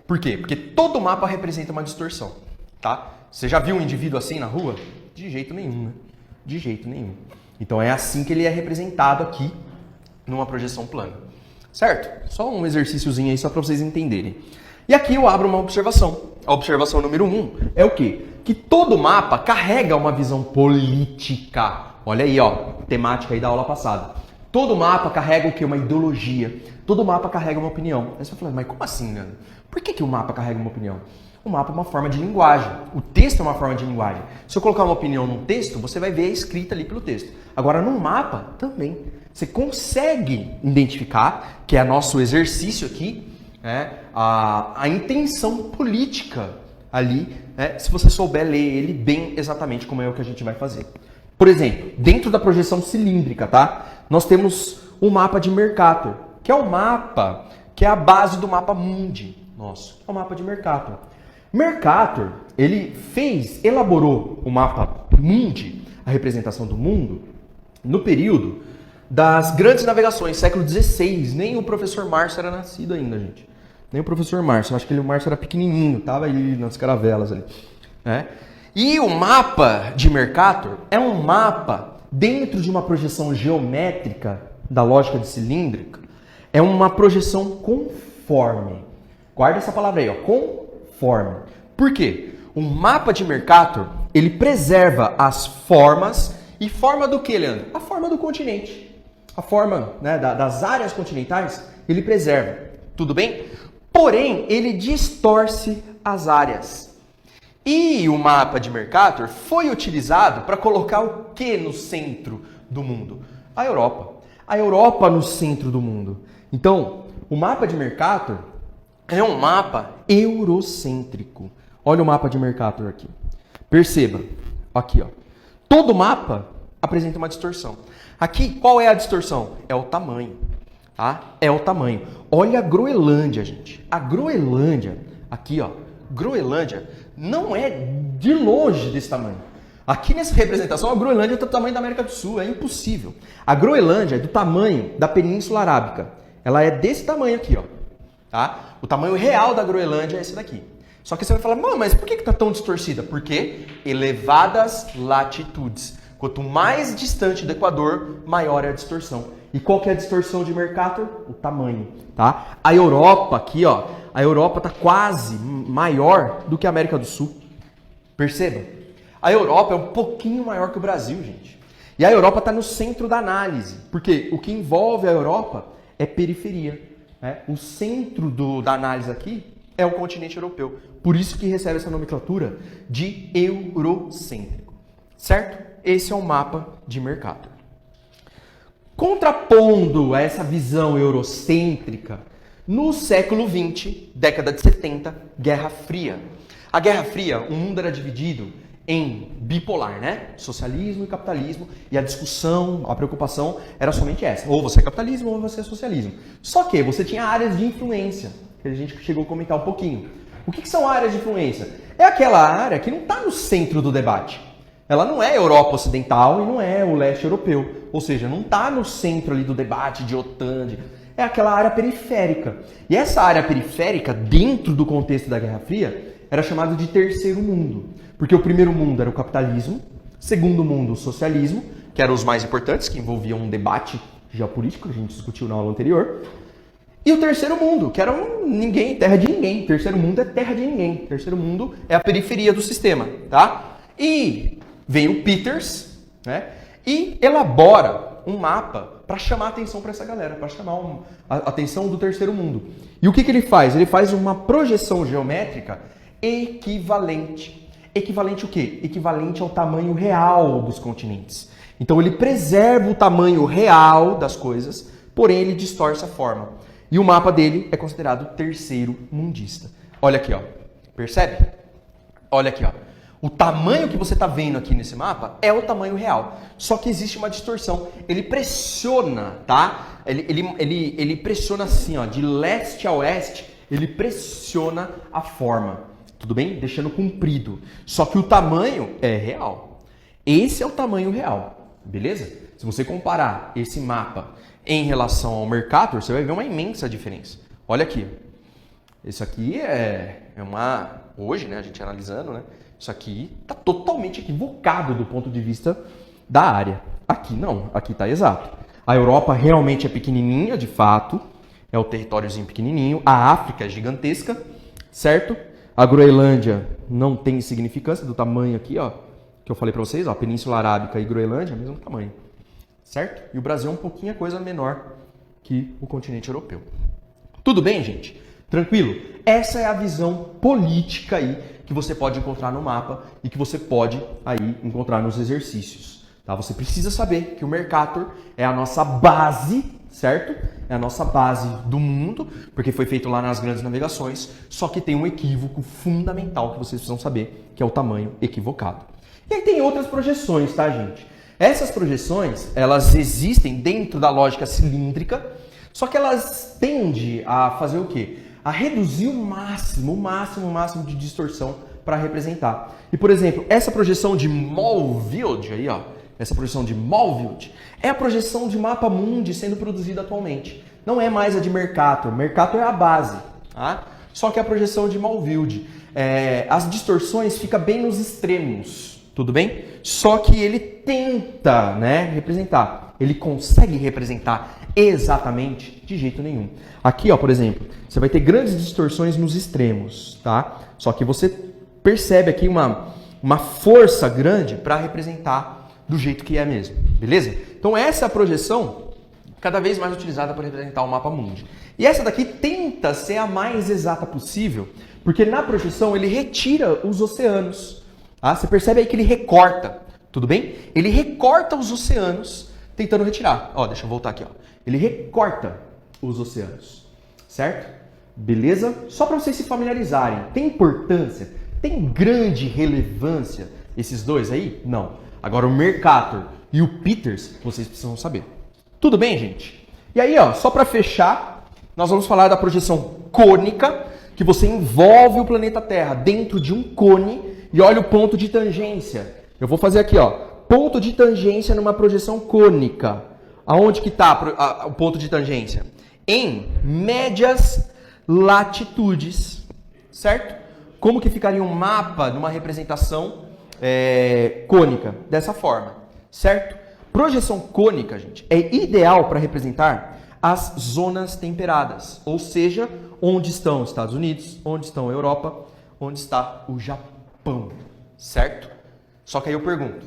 Por quê? Porque todo mapa representa uma distorção, tá? Você já viu um indivíduo assim na rua? De jeito nenhum, né? De jeito nenhum. Então é assim que ele é representado aqui numa projeção plana. Certo? Só um exercíciozinho aí só para vocês entenderem. E aqui eu abro uma observação. A observação número 1 é o quê? Que todo mapa carrega uma visão política. Olha aí, ó, temática aí da aula passada. Todo mapa carrega o quê? Uma ideologia. Todo mapa carrega uma opinião. Aí você vai falar, mas como assim, Leandro? Por que o mapa carrega uma opinião? O mapa é uma forma de linguagem. O texto é uma forma de linguagem. Se eu colocar uma opinião num texto, você vai ver a escrita ali pelo texto. Agora, num mapa, também. Você consegue identificar, que é nosso exercício aqui, a intenção política ali, se você souber ler ele bem exatamente como é o que a gente vai fazer. Por exemplo, dentro da projeção cilíndrica, tá? Nós temos o mapa de Mercator, que é o mapa, que é a base do mapa mundi nosso. É o mapa de Mercator. Mercator, ele elaborou o mapa mundi, a representação do mundo, no período das grandes navegações, século XVI. Nem o professor Márcio era nascido ainda, gente. Nem o professor Márcio. Eu acho que o Márcio era pequenininho, tava ali nas caravelas ali. E o mapa de Mercator é um mapa dentro de uma projeção geométrica da lógica de cilíndrica. É uma projeção conforme. Guarda essa palavra aí, ó, conforme. Por quê? O mapa de Mercator, ele preserva as formas. E forma do que, Leandro? A forma do continente. A forma, né, das áreas continentais, ele preserva. Tudo bem? Porém, ele distorce as áreas. E o mapa de Mercator foi utilizado para colocar o que no centro do mundo? A Europa. A Europa no centro do mundo. Então, o mapa de Mercator é um mapa eurocêntrico. Olha o mapa de Mercator aqui. Perceba. Aqui, ó. Todo mapa apresenta uma distorção. Aqui, qual é a distorção? É o tamanho. Tá? É o tamanho. Olha a Groenlândia, gente. A Groenlândia, aqui, ó. Groenlândia não é de longe desse tamanho. Aqui nessa representação, a Groenlândia está do tamanho da América do Sul, é impossível. A Groenlândia é do tamanho da Península Arábica. Ela é desse tamanho aqui, ó. Tá? O tamanho real da Groenlândia é esse daqui. Só que você vai falar, mas por que está tão distorcida? Porque elevadas latitudes. Quanto mais distante do Equador, maior é a distorção. E qual que é a distorção de Mercator? O tamanho, tá? A Europa aqui, ó, a Europa está quase maior do que a América do Sul. Perceba? A Europa é um pouquinho maior que o Brasil, gente. E a Europa está no centro da análise, porque o que envolve a Europa é periferia. Né? O centro da análise aqui é o continente europeu. Por isso que recebe essa nomenclatura de eurocêntrico. Certo? Esse é o mapa de Mercator. Contrapondo a essa visão eurocêntrica, no século XX, década de 70, Guerra Fria. A Guerra Fria, o mundo era dividido em bipolar, né? Socialismo e capitalismo, e a discussão, a preocupação era somente essa. Ou você é capitalismo ou você é socialismo. Só que você tinha áreas de influência, que a gente chegou a comentar um pouquinho. O que são áreas de influência? É aquela área que não está no centro do debate. Ela não é Europa Ocidental e não é o leste europeu. Ou seja, não está no centro ali do debate de OTAN. É aquela área periférica. E essa área periférica, dentro do contexto da Guerra Fria, era chamada de terceiro mundo. Porque o primeiro mundo era o capitalismo, segundo mundo o socialismo, que eram os mais importantes, que envolviam um debate geopolítico, que a gente discutiu na aula anterior. E o terceiro mundo, que era ninguém, terra de ninguém. Terceiro mundo é terra de ninguém. Terceiro mundo é a periferia do sistema, tá? E vem o Peters, né? E elabora um mapa para chamar a atenção para essa galera, para chamar a atenção do terceiro mundo. E o que ele faz? Ele faz uma projeção geométrica equivalente. Equivalente o quê? Equivalente ao tamanho real dos continentes. Então ele preserva o tamanho real das coisas, porém ele distorce a forma. E o mapa dele é considerado terceiro mundista. Olha aqui, ó. Percebe? Olha aqui, ó. O tamanho que você está vendo aqui nesse mapa é o tamanho real. Só que existe uma distorção. Ele pressiona, tá? Ele pressiona assim, ó, de leste a oeste, ele pressiona a forma. Tudo bem? Deixando comprido. Só que o tamanho é real. Esse é o tamanho real. Beleza? Se você comparar esse mapa em relação ao Mercator, você vai ver uma imensa diferença. Olha aqui. Isso aqui é uma... Hoje, né, a gente analisando, né? Isso aqui está totalmente equivocado do ponto de vista da área. Aqui não, aqui está exato. A Europa realmente é pequenininha, de fato. É o territóriozinho pequenininho. A África é gigantesca, certo? A Groenlândia não tem significância do tamanho aqui, ó. Que eu falei para vocês, ó. Península Arábica e Groenlândia, mesmo tamanho. Certo? E o Brasil é um pouquinho a coisa menor que o continente europeu. Tudo bem, gente? Tranquilo? Essa é a visão política aí que você pode encontrar no mapa e que você pode aí encontrar nos exercícios. Tá? Você precisa saber que o Mercator é a nossa base, certo? É a nossa base do mundo, porque foi feito lá nas grandes navegações, só que tem um equívoco fundamental que vocês precisam saber, que é o tamanho equivocado. E aí tem outras projeções, tá, gente? Essas projeções, elas existem dentro da lógica cilíndrica, só que elas tendem a fazer o quê? A reduzir o máximo de distorção para representar. E, por exemplo, essa projeção de Molefield aí, ó, essa projeção de Molefield é a projeção de mapa mundi sendo produzida atualmente. Não é mais a de Mercator. Mercator é a base, tá? Só que a projeção de Molefield, as distorções ficam bem nos extremos, tudo bem? Só que ele tenta, né, representar. Ele consegue representar exatamente de jeito nenhum. Aqui, ó, por exemplo, você vai ter grandes distorções nos extremos, tá? Só que você percebe aqui uma força grande para representar do jeito que é mesmo, beleza? Então essa é a projeção cada vez mais utilizada para representar o mapa mundi. E essa daqui tenta ser a mais exata possível, porque na projeção ele retira os oceanos. Tá? Você percebe aí que ele recorta, tudo bem? Ele recorta os oceanos tentando retirar. Ó, deixa eu voltar aqui, ó. Ele recorta os oceanos, certo? Beleza? Só para vocês se familiarizarem, tem importância, tem grande relevância esses dois aí? Não. Agora o Mercator e o Peters, vocês precisam saber. Tudo bem, gente? E aí, ó, só para fechar, nós vamos falar da projeção cônica, que você envolve o planeta Terra dentro de um cone e olha o ponto de tangência. Eu vou fazer aqui, ó, ponto de tangência numa projeção cônica. Aonde que está o ponto de tangência? Em médias latitudes, certo? Como que ficaria um mapa numa representação cônica? Dessa forma, certo? Projeção cônica, gente, é ideal para representar as zonas temperadas, ou seja, onde estão os Estados Unidos, onde estão a Europa, onde está o Japão, certo? Só que aí eu pergunto,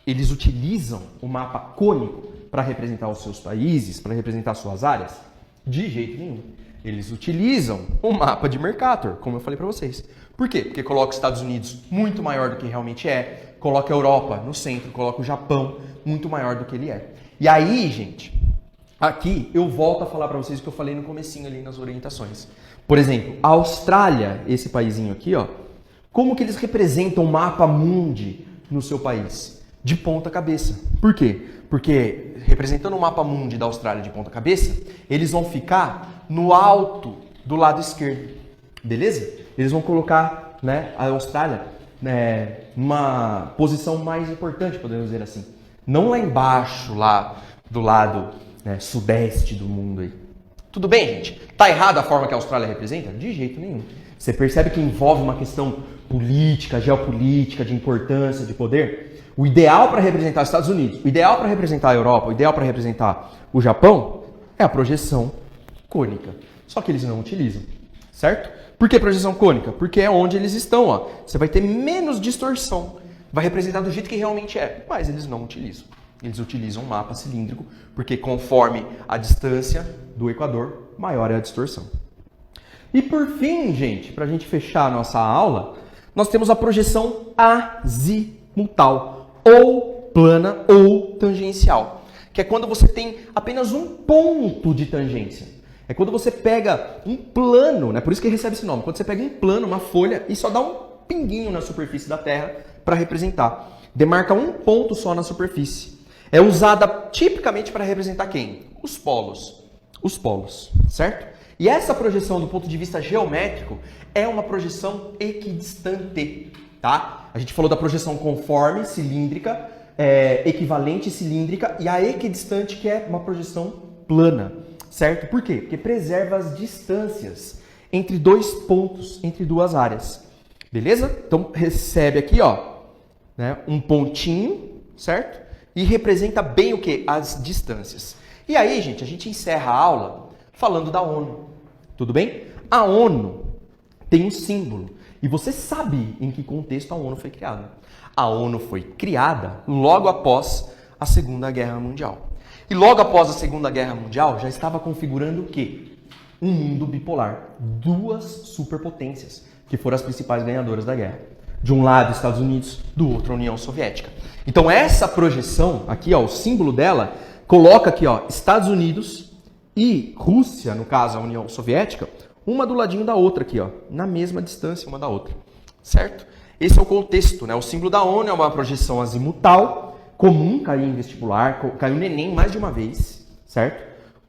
eles utilizam o mapa cônico para representar os seus países, para representar suas áreas? De jeito nenhum. Eles utilizam o mapa de Mercator, como eu falei para vocês. Por quê? Porque coloca os Estados Unidos muito maior do que realmente é, coloca a Europa no centro, coloca o Japão muito maior do que ele é. E aí, gente, aqui eu volto a falar para vocês o que eu falei no comecinho ali nas orientações. Por exemplo, a Austrália, esse paizinho aqui, ó, como que eles representam o mapa mundi no seu país? De ponta cabeça. Por quê? Porque representando o mapa mundi da Austrália de ponta cabeça, eles vão ficar no alto do lado esquerdo. Beleza? Eles vão colocar, né, a Austrália numa posição mais importante, podemos dizer assim. Não lá embaixo, lá do lado sudeste do mundo aí. Tudo bem, gente? Tá errado a forma que a Austrália representa? De jeito nenhum. Você percebe que envolve uma questão política, geopolítica, de importância, de poder? O ideal para representar os Estados Unidos, o ideal para representar a Europa, o ideal para representar o Japão é a projeção cônica. Só que eles não utilizam, certo? Por que projeção cônica? Porque é onde eles estão, ó. Você vai ter menos distorção. Vai representar do jeito que realmente é, mas eles não utilizam. Eles utilizam um mapa cilíndrico, porque conforme a distância do Equador, maior é a distorção. E por fim, gente, para a gente fechar a nossa aula, nós temos a projeção azimutal, ou plana ou tangencial, que é quando você tem apenas um ponto de tangência. É quando você pega um plano, né? Por isso que recebe esse nome. Quando você pega um plano, uma folha, e só dá um pinguinho na superfície da Terra para representar. Demarca um ponto só na superfície. É usada tipicamente para representar quem? Os polos. Os polos, certo? E essa projeção do ponto de vista geométrico é uma projeção equidistante, tá? A gente falou da projeção conforme, cilíndrica, equivalente cilíndrica, e a equidistante, que é uma projeção plana, certo? Por quê? Porque preserva as distâncias entre dois pontos, entre duas áreas. Beleza? Então recebe aqui, ó, né, um pontinho, certo? E representa bem o quê? As distâncias. E aí, gente, a gente encerra a aula falando da ONU. Tudo bem? A ONU tem um símbolo. E você sabe em que contexto a ONU foi criada. A ONU foi criada logo após a Segunda Guerra Mundial. E logo após a Segunda Guerra Mundial já estava configurando o quê? Um mundo bipolar. Duas superpotências, que foram as principais ganhadoras da guerra. De um lado, Estados Unidos, do outro, a União Soviética. Então essa projeção, aqui, ó, o símbolo dela, coloca aqui, ó, Estados Unidos e Rússia, no caso a União Soviética, uma do ladinho da outra aqui, ó, na mesma distância uma da outra, certo? Esse é o contexto, né? O símbolo da ONU é uma projeção azimutal, comum, caiu em vestibular, caiu no Enem mais de uma vez, certo?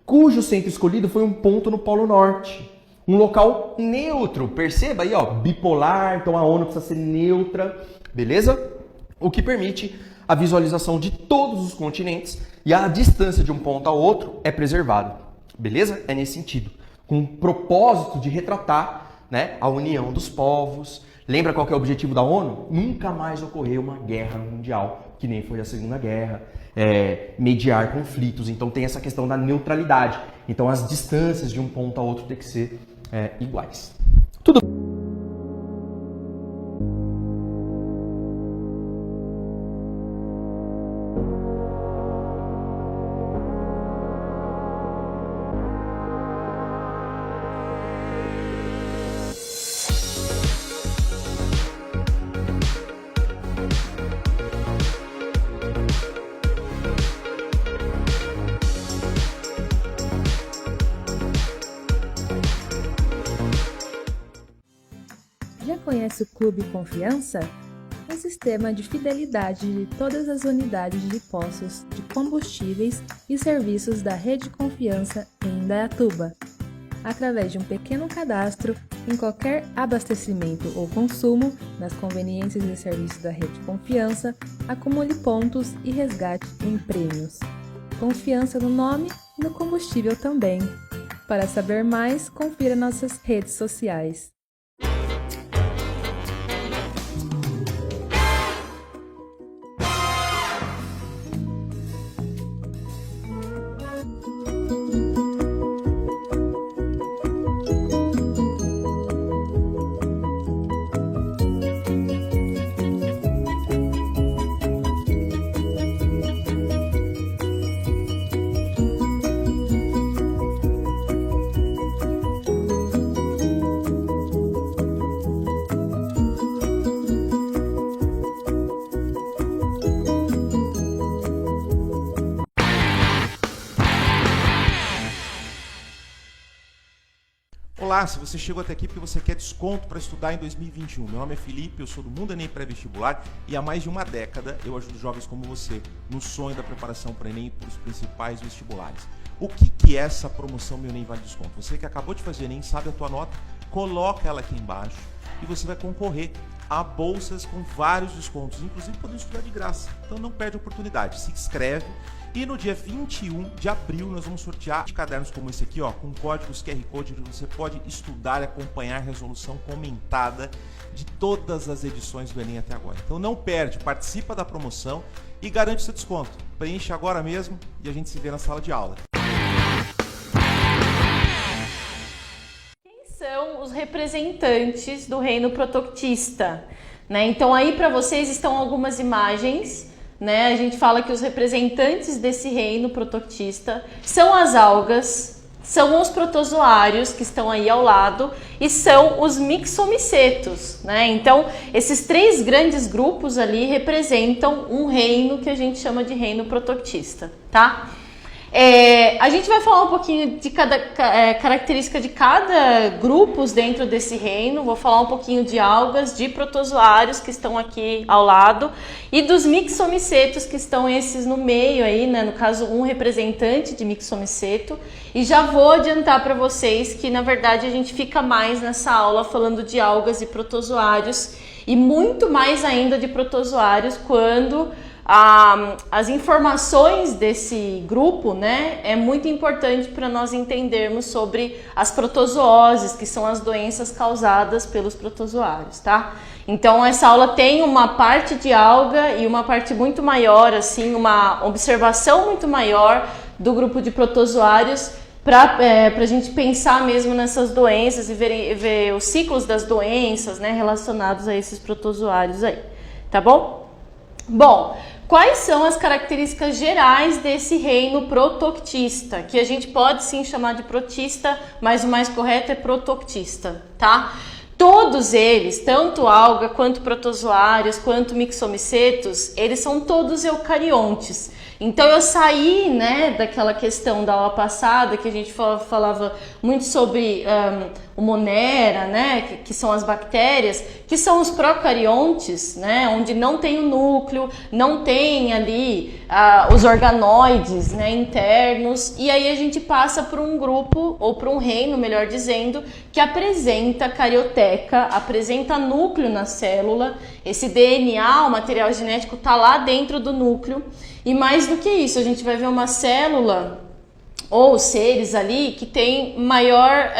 Cujo centro escolhido foi um ponto no Polo Norte, um local neutro, perceba aí, ó, bipolar, então a ONU precisa ser neutra, beleza? O que permite a visualização de todos os continentes e a distância de um ponto ao outro é preservada, beleza? É nesse sentido, com o propósito de retratar, né, a união dos povos. Lembra qual que é o objetivo da ONU? Nunca mais ocorrer uma guerra mundial, que nem foi a Segunda Guerra, mediar conflitos. Então tem essa questão da neutralidade. Então as distâncias de um ponto ao outro tem que ser iguais. Tudo bem? Já conhece o Clube Confiança? Um sistema de fidelidade de todas as unidades de postos de combustíveis e serviços da Rede Confiança em Indaiatuba. através de um pequeno cadastro em qualquer abastecimento ou consumo nas conveniências e serviços da Rede Confiança, acumule pontos e resgate em prêmios. Confiança no nome e no combustível também. Para saber mais, confira nossas redes sociais. Olá, se você chegou até aqui porque você quer desconto para estudar em 2021. Meu nome é Felipe, eu sou do Mundo Enem Pré-Vestibular e há mais de uma década eu ajudo jovens como você no sonho da preparação para o Enem e para os principais vestibulares. O que é essa promoção Meu Enem Vale Desconto? Você que acabou de fazer Enem, sabe a tua nota? Coloca ela aqui embaixo e você vai concorrer a bolsas com vários descontos, inclusive podendo estudar de graça. Então não perde a oportunidade, se inscreve. E no dia 21 de abril nós vamos sortear cadernos como esse aqui, ó, com códigos QR Code, onde você pode estudar e acompanhar a resolução comentada de todas as edições do Enem até agora. Então não perde, participa da promoção e garante seu desconto. Preenche agora mesmo e a gente se vê na sala de aula. Quem são os representantes do reino protoctista? Então aí para vocês estão algumas imagens. A gente fala que os representantes desse reino protoctista são as algas, são os protozoários que estão aí ao lado e são os mixomicetos. Então, esses três grandes grupos ali representam um reino que a gente chama de reino protoctista, tá? A gente vai falar um pouquinho de cada característica de cada grupo dentro desse reino. Vou falar um pouquinho de algas, de protozoários que estão aqui ao lado e dos mixomicetos que estão esses no meio aí, no caso um representante de mixomiceto. E já vou adiantar para vocês que na verdade a gente fica mais nessa aula falando de algas e protozoários e muito mais ainda de protozoários quando as informações desse grupo, é muito importante para nós entendermos sobre as protozooses, que são as doenças causadas pelos protozoários, tá? Então essa aula tem uma parte de alga e uma parte muito maior, assim, uma observação muito maior do grupo de protozoários para a gente pensar mesmo nessas doenças e ver os ciclos das doenças, relacionados a esses protozoários aí, tá bom? Bom, quais são as características gerais desse reino protoctista? Que a gente pode sim chamar de protista, mas o mais correto é protoctista, tá? Todos eles, tanto alga, quanto protozoários, quanto mixomicetos, eles são todos eucariontes. Então eu saí, daquela questão da aula passada, que a gente falava muito sobre o monera, que são as bactérias, que são os procariontes, onde não tem o núcleo, não tem ali os organoides, internos, e aí a gente passa por um grupo, ou por um reino, melhor dizendo, que apresenta carioteca, apresenta núcleo na célula, esse DNA, o material genético, está lá dentro do núcleo. E mais do que isso, a gente vai ver uma célula ou seres ali que tem maior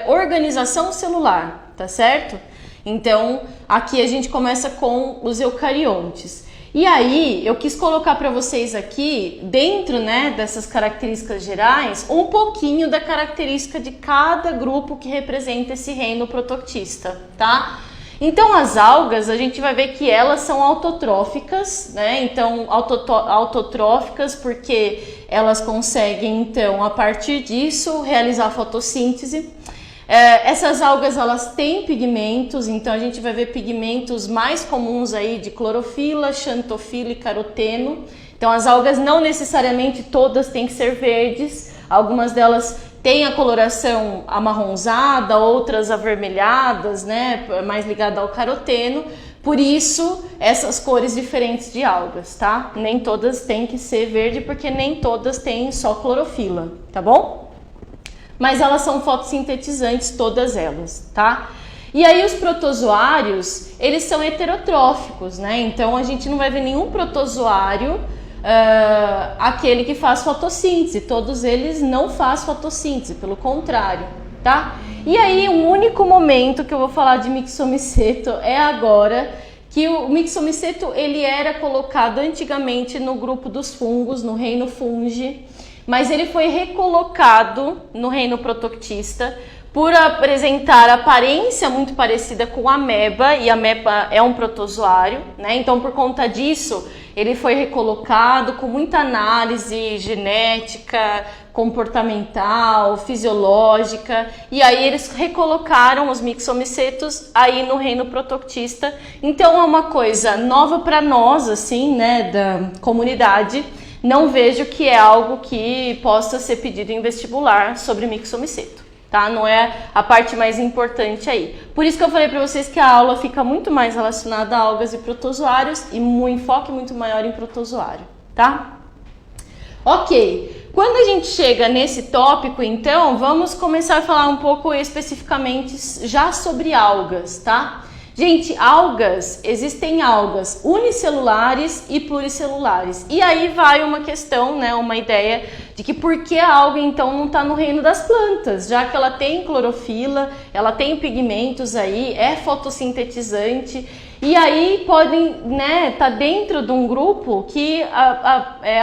organização celular, tá certo? Então, aqui a gente começa com os eucariontes. E aí, eu quis colocar para vocês aqui, dentro dessas características gerais, um pouquinho da característica de cada grupo que representa esse reino protoctista, tá? Então as algas, a gente vai ver que elas são autotróficas, Então autotróficas porque elas conseguem então a partir disso realizar fotossíntese. Essas algas elas têm pigmentos, então a gente vai ver pigmentos mais comuns aí de clorofila, xantofila e caroteno. Então as algas não necessariamente todas têm que ser verdes, algumas delas têm a coloração amarronzada, outras avermelhadas, mais ligada ao caroteno. Por isso, essas cores diferentes de algas, tá? Nem todas têm que ser verde, porque nem todas têm só clorofila, tá bom? mas elas são fotossintetizantes todas elas, tá? E aí os protozoários, eles são heterotróficos, né? Então a gente não vai ver nenhum protozoário aquele que faz fotossíntese, todos eles não fazem fotossíntese, pelo contrário, tá? E aí um único momento que eu vou falar de Myxomiceto é agora, que o Myxomiceto ele era colocado antigamente no grupo dos fungos, no reino Fungi, mas ele foi recolocado no reino Protoctista por apresentar aparência muito parecida com a ameba, e a ameba é um protozoário, né? Então, por conta disso, ele foi recolocado com muita análise genética, comportamental, fisiológica, e aí eles recolocaram os Myxomicetos aí no reino Protoctista. Então, é uma coisa nova para nós, assim, né, da comunidade. Não vejo que é algo que possa ser pedido em vestibular sobre Myxomiceto. Tá? Não é a parte mais importante aí. Por isso que eu falei para vocês que a aula fica muito mais relacionada a algas e protozoários e um enfoque muito maior em protozoário, tá? Ok, quando a gente chega nesse tópico, então, vamos começar a falar um pouco especificamente já sobre algas, tá? Gente, algas, existem algas unicelulares e pluricelulares. E aí vai uma questão, né, uma ideia de que por que a alga então não está no reino das plantas, já que ela tem clorofila, ela tem pigmentos aí, é fotossintetizante, e aí podem, né, tá dentro de um grupo que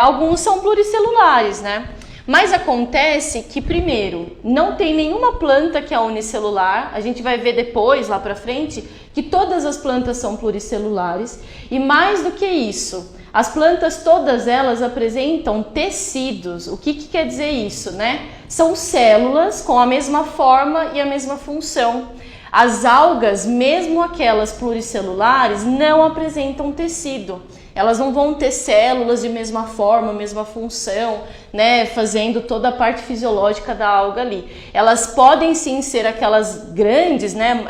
alguns são pluricelulares, né? Mas acontece que, primeiro, não tem nenhuma planta que é unicelular, a gente vai ver depois, lá pra frente, que todas as plantas são pluricelulares, e mais do que isso, as plantas todas elas apresentam tecidos. O que quer dizer isso, né? São células com a mesma forma e a mesma função. As algas, mesmo aquelas pluricelulares, não apresentam tecido. Elas não vão ter células de mesma forma, mesma função, né, fazendo toda a parte fisiológica da alga ali. Elas podem sim ser aquelas grandes, né,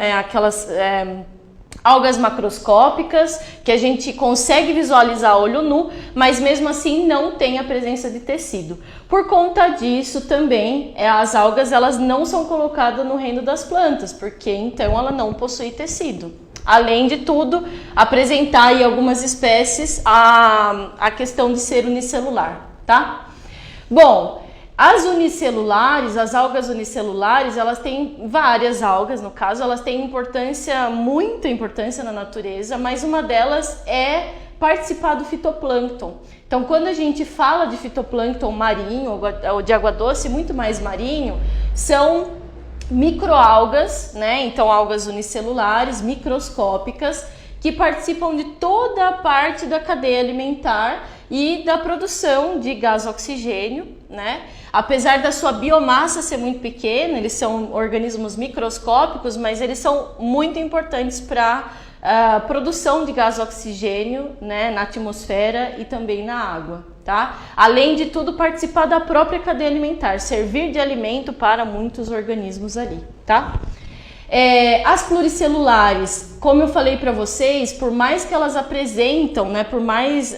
algas macroscópicas, que a gente consegue visualizar a olho nu, mas mesmo assim não tem a presença de tecido. Por conta disso também, as algas elas não são colocadas no reino das plantas, porque então ela não possui tecido. Além de tudo, apresentar em algumas espécies a questão de ser unicelular, tá? Bom, as unicelulares, as algas unicelulares, elas têm várias algas, no caso, elas têm muita importância na natureza, mas uma delas é participar do fitoplâncton. Então, quando a gente fala de fitoplâncton marinho ou de água doce, muito mais marinho, são microalgas, né? Então algas unicelulares, microscópicas, que participam de toda a parte da cadeia alimentar e da produção de gás oxigênio, né? Apesar da sua biomassa ser muito pequena, eles são organismos microscópicos, mas eles são muito importantes para a produção de gás oxigênio, né, na atmosfera e também na água, tá? Além de tudo, participar da própria cadeia alimentar, servir de alimento para muitos organismos ali, tá? As pluricelulares, como eu falei para vocês, por mais que elas apresentam, né, por mais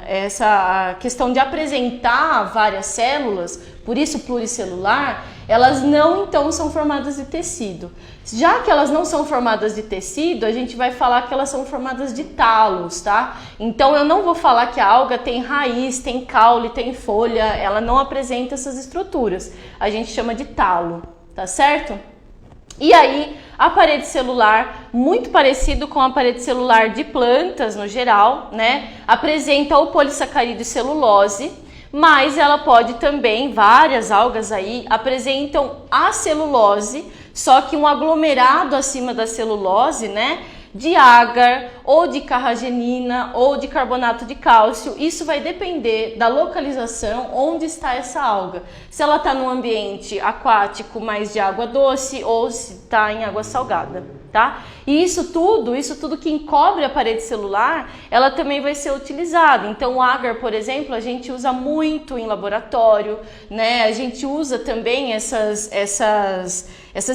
essa questão de apresentar várias células, por isso pluricelular, elas não então são formadas de tecido. Já que elas não são formadas de tecido, a gente vai falar que elas são formadas de talos, tá? Então eu não vou falar que a alga tem raiz, tem caule, tem folha, ela não apresenta essas estruturas. A gente chama de talo, tá certo? E aí, a parede celular, muito parecido com a parede celular de plantas no geral, né? Apresenta o polissacarídeo celulose, mas ela pode também, várias algas aí, apresentam a celulose, só que um aglomerado acima da celulose, né? De agar, ou de carragenina, ou de carbonato de cálcio. Isso vai depender da localização onde está essa alga. Se ela está num ambiente aquático mais de água doce ou se está em água salgada, tá? E isso tudo que encobre a parede celular, ela também vai ser utilizada. Então o agar, por exemplo, a gente usa muito em laboratório, né? A gente usa também essas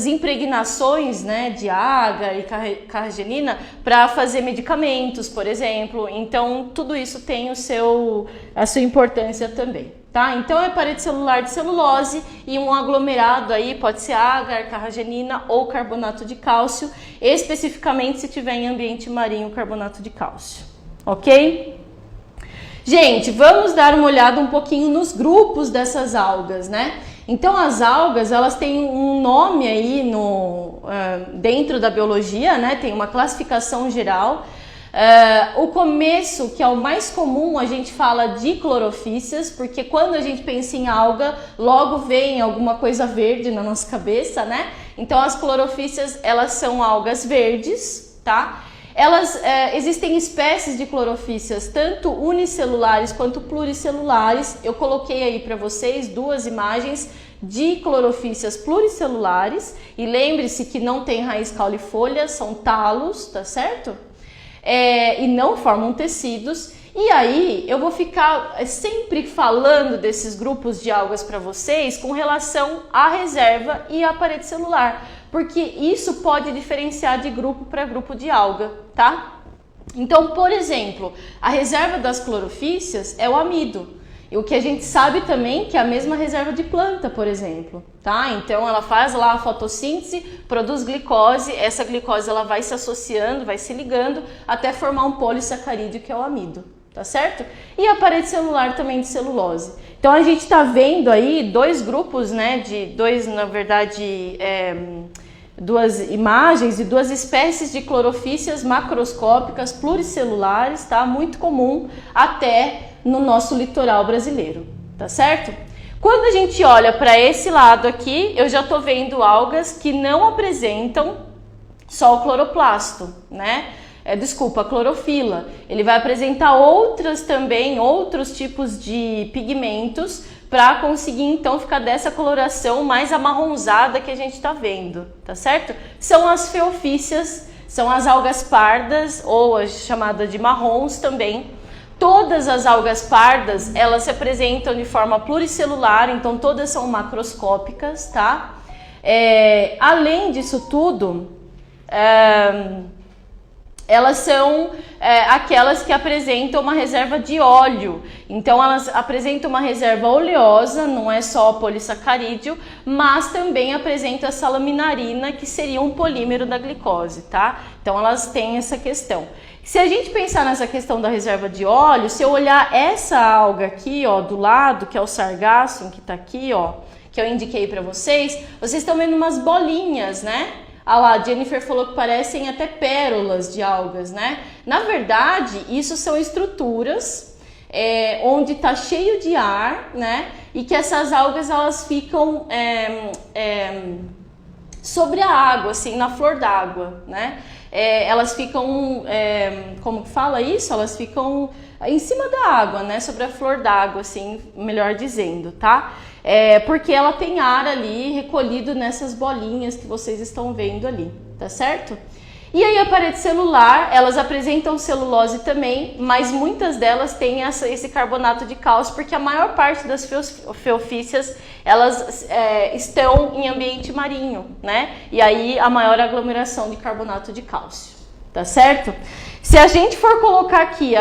impregnações, né, de agar e carragenina para fazer medicamentos, por exemplo. Então tudo isso tem a sua importância também, tá? Então é parede celular de celulose e um aglomerado aí, pode ser agar, carragenina ou carbonato de cálcio, especificamente se tiver em ambiente marinho carbonato de cálcio, ok? Gente, vamos dar uma olhada um pouquinho nos grupos dessas algas, né? Então as algas, elas têm um nome aí dentro da biologia, né? Tem uma classificação geral. O começo, que é o mais comum, a gente fala de clorofícias, porque quando a gente pensa em alga, logo vem alguma coisa verde na nossa cabeça, né? Então as clorofícias, elas são algas verdes, tá? Existem espécies de clorofícias, tanto unicelulares quanto pluricelulares. Eu coloquei aí para vocês 2 imagens de clorofícias pluricelulares. E lembre-se que não tem raiz, caule e folha, são talos, tá certo? E não formam tecidos. E aí eu vou ficar sempre falando desses grupos de algas para vocês com relação à reserva e à parede celular, porque isso pode diferenciar de grupo para grupo de alga, tá? Então, por exemplo, a reserva das clorofícias é o amido. E o que a gente sabe também que é a mesma reserva de planta, por exemplo, tá? Então ela faz lá a fotossíntese, produz glicose, essa glicose ela vai se associando, vai se ligando até formar um polissacarídeo que é o amido, tá certo? E a parede celular também de celulose. Então a gente tá vendo aí 2 grupos, né, duas imagens de 2 espécies de clorofícias macroscópicas pluricelulares, tá? Muito comum até no nosso litoral brasileiro, tá certo? Quando a gente olha para esse lado aqui, eu já tô vendo algas que não apresentam só o cloroplasto, né? A clorofila. Ele vai apresentar outros tipos de pigmentos para conseguir então ficar dessa coloração mais amarronzada que a gente está vendo, tá certo? São as feofícias, são as algas pardas ou a chamada de marrons também. Todas as algas pardas, elas se apresentam de forma pluricelular, então todas são macroscópicas, tá? Além disso tudo, elas são aquelas que apresentam uma reserva de óleo. Então elas apresentam uma reserva oleosa, não é só o polissacarídeo, mas também apresentam a salaminarina, que seria um polímero da glicose, tá? Então elas têm essa questão. Se a gente pensar nessa questão da reserva de óleo, se eu olhar essa alga aqui, ó, do lado, que é o sargassum, que tá aqui, ó, que eu indiquei para vocês estão vendo umas bolinhas, né? Ah lá, a Jennifer falou que parecem até pérolas de algas, né? Na verdade, isso são estruturas onde está cheio de ar, né? E que essas algas, elas ficam sobre a água, assim, na flor d'água, né? Elas ficam, como que fala isso? Elas ficam em cima da água, né? Sobre a flor d'água, assim, melhor dizendo, tá? Porque ela tem ar ali recolhido nessas bolinhas que vocês estão vendo ali, tá certo? E aí a parede celular, elas apresentam celulose também, mas muitas delas têm esse carbonato de cálcio, porque a maior parte das feofícias, elas estão em ambiente marinho, né? E aí a maior aglomeração de carbonato de cálcio, tá certo? Se a gente for colocar aqui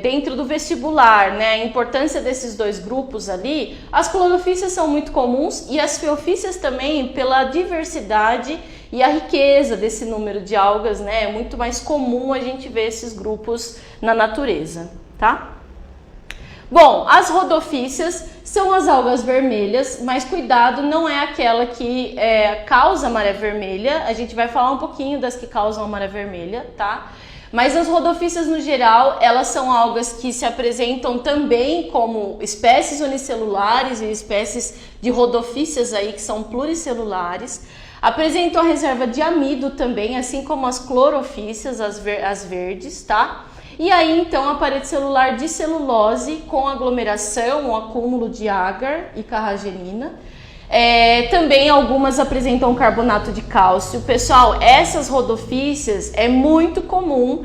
dentro do vestibular, né, a importância desses 2 grupos ali, as clorofícias são muito comuns e as feofícias também, pela diversidade e a riqueza desse número de algas, né, é muito mais comum a gente ver esses grupos na natureza, tá? Bom, as rodofícias são as algas vermelhas, mas cuidado, não é aquela que causa maré vermelha. A gente vai falar um pouquinho das que causam a maré vermelha, tá? Mas as rodofícias, no geral, elas são algas que se apresentam também como espécies unicelulares e espécies de rodofícias aí que são pluricelulares. Apresentam a reserva de amido também, assim como as clorofícias, as verdes, tá? E aí, então, a parede celular de celulose com aglomeração ou acúmulo de agar e carragenina. Também algumas apresentam carbonato de cálcio. Pessoal, essas rodofícias é muito comum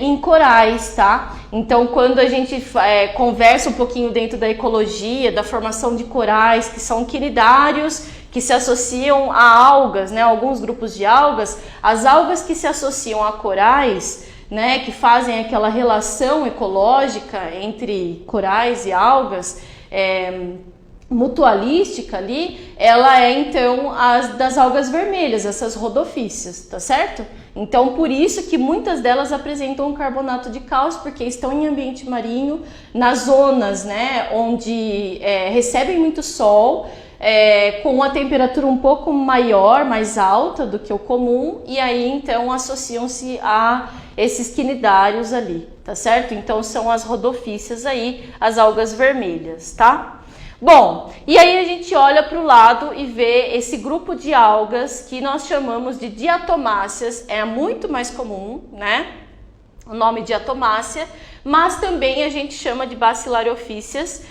em corais, tá? Então, quando a gente conversa um pouquinho dentro da ecologia, da formação de corais, que são quinidários, que se associam a algas, né? Alguns grupos de algas, as algas que se associam a corais né, que fazem aquela relação ecológica entre corais e algas, mutualística ali, ela é então as das algas vermelhas, essas rodofícias, tá certo? Então por isso que muitas delas apresentam carbonato de cálcio, porque estão em ambiente marinho, nas zonas, né, onde recebem muito sol, com uma temperatura um pouco maior, mais alta do que o comum, e aí então associam-se a esses quinidários ali, tá certo? Então são as rodofícias aí, as algas vermelhas, tá? Bom, e aí a gente olha para o lado e vê esse grupo de algas que nós chamamos de diatomáceas, é muito mais comum, né? O nome diatomácea, mas também a gente chama de bacilariofíceas.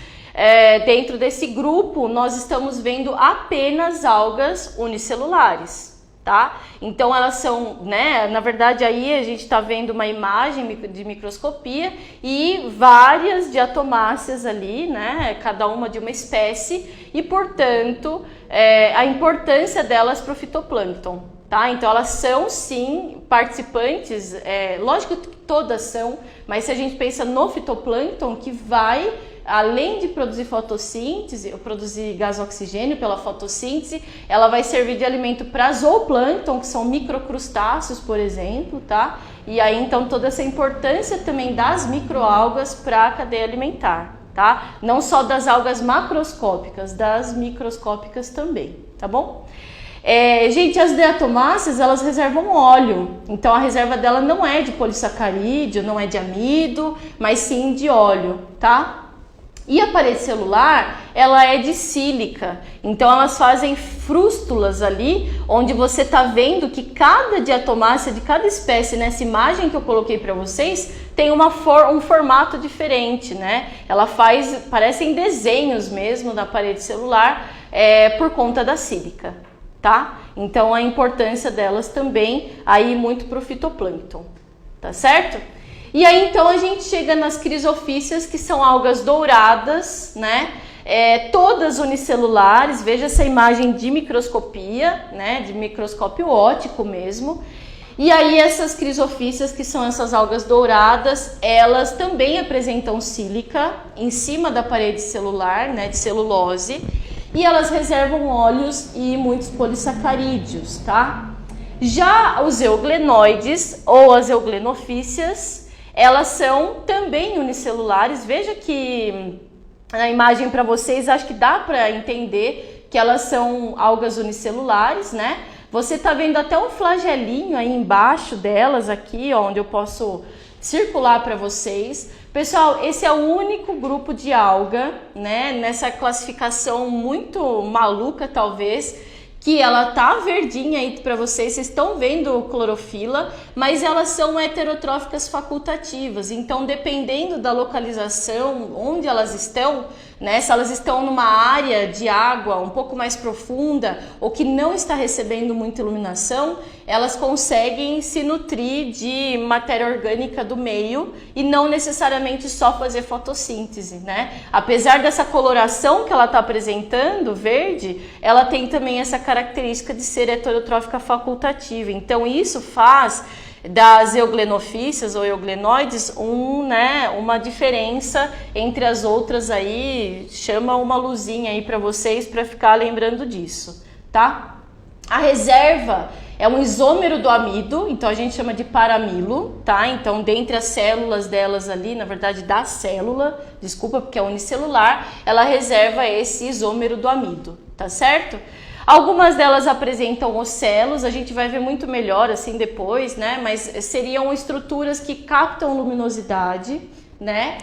Dentro desse grupo nós estamos vendo apenas algas unicelulares. Tá? Então elas são, né, na verdade aí a gente está vendo uma imagem de microscopia e várias diatomáceas ali, né, cada uma de uma espécie e portanto a importância delas para o fitoplâncton, tá? Então elas são sim participantes, lógico que todas são, mas se a gente pensa no fitoplâncton que vai, além de produzir fotossíntese, ou produzir gás oxigênio pela fotossíntese, ela vai servir de alimento para zooplâncton, que são microcrustáceos, por exemplo, tá? E aí então toda essa importância também das microalgas para a cadeia alimentar, tá? Não só das algas macroscópicas, das microscópicas também, tá bom? Gente, as diatomáceas, elas reservam óleo, então a reserva dela não é de polissacarídeo, não é de amido, mas sim de óleo, tá? E a parede celular, ela é de sílica, então elas fazem frústulas ali, onde você está vendo que cada diatomácea de cada espécie, nessa imagem que eu coloquei para vocês, tem um formato diferente, né? Ela parecem desenhos mesmo na parede celular, por conta da sílica, tá? Então a importância delas também aí muito para o fitoplâncton, tá certo? E aí então a gente chega nas crisofícias, que são algas douradas, né? Todas unicelulares, veja essa imagem de microscopia, né? De microscópio óptico mesmo. E aí essas crisofícias, que são essas algas douradas, elas também apresentam sílica em cima da parede celular, né? De celulose, e elas reservam óleos e muitos polissacarídeos, tá? Já os euglenoides ou as euglenofícias, elas são também unicelulares. Veja que na imagem para vocês, acho que dá para entender que elas são algas unicelulares, né? Você está vendo até um flagelinho aí embaixo delas aqui, ó, onde eu posso circular para vocês. Pessoal, esse é o único grupo de alga, né, nessa classificação muito maluca talvez, que ela tá verdinha aí para vocês estão vendo clorofila, mas elas são heterotróficas facultativas, então dependendo da localização, onde elas estão, né, se elas estão numa área de água um pouco mais profunda ou que não está recebendo muita iluminação, elas conseguem se nutrir de matéria orgânica do meio e não necessariamente só fazer fotossíntese, né? Apesar dessa coloração que ela está apresentando, verde, ela tem também essa característica de ser heterotrófica facultativa. Então isso faz das euglenofícias ou euglenoides uma diferença entre as outras aí, chama uma luzinha aí para vocês para ficar lembrando disso, tá? A reserva é um isômero do amido, então a gente chama de paramilo, tá? Então dentre as células delas ali, na verdade da célula, desculpa porque é unicelular, ela reserva esse isômero do amido, tá certo? Algumas delas apresentam ocelos, a gente vai ver muito melhor assim depois, né? Mas seriam estruturas que captam luminosidade, né?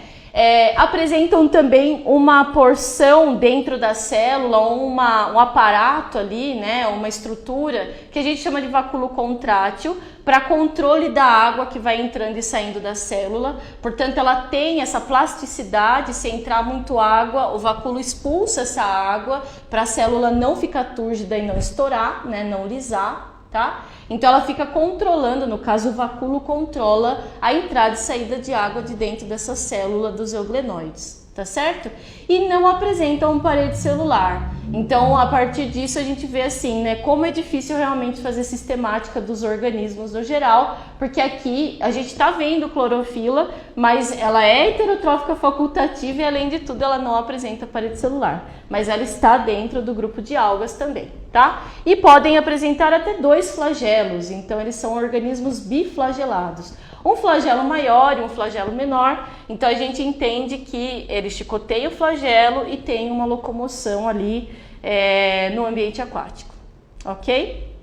Apresentam também uma porção dentro da célula, um aparato ali, né? Uma estrutura que a gente chama de vacúolo contrátil para controle da água que vai entrando e saindo da célula. Portanto, ela tem essa plasticidade, se entrar muito água, o vacúolo expulsa essa água para a célula não ficar túrgida e não estourar, né? Não lisar. Tá? Então ela fica controlando, no caso o vacúolo controla a entrada e saída de água de dentro dessa célula dos euglenoides, tá certo? E não apresentam parede celular. Então, a partir disso, a gente vê assim, né, como é difícil realmente fazer sistemática dos organismos no geral, porque aqui a gente está vendo clorofila, mas ela é heterotrófica facultativa e, além de tudo, ela não apresenta parede celular. Mas ela está dentro do grupo de algas também, tá? E podem apresentar até 2 flagelos, então eles são organismos biflagelados. Um flagelo maior e um flagelo menor, então a gente entende que ele chicoteia o flagelo e tem uma locomoção ali no ambiente aquático, ok?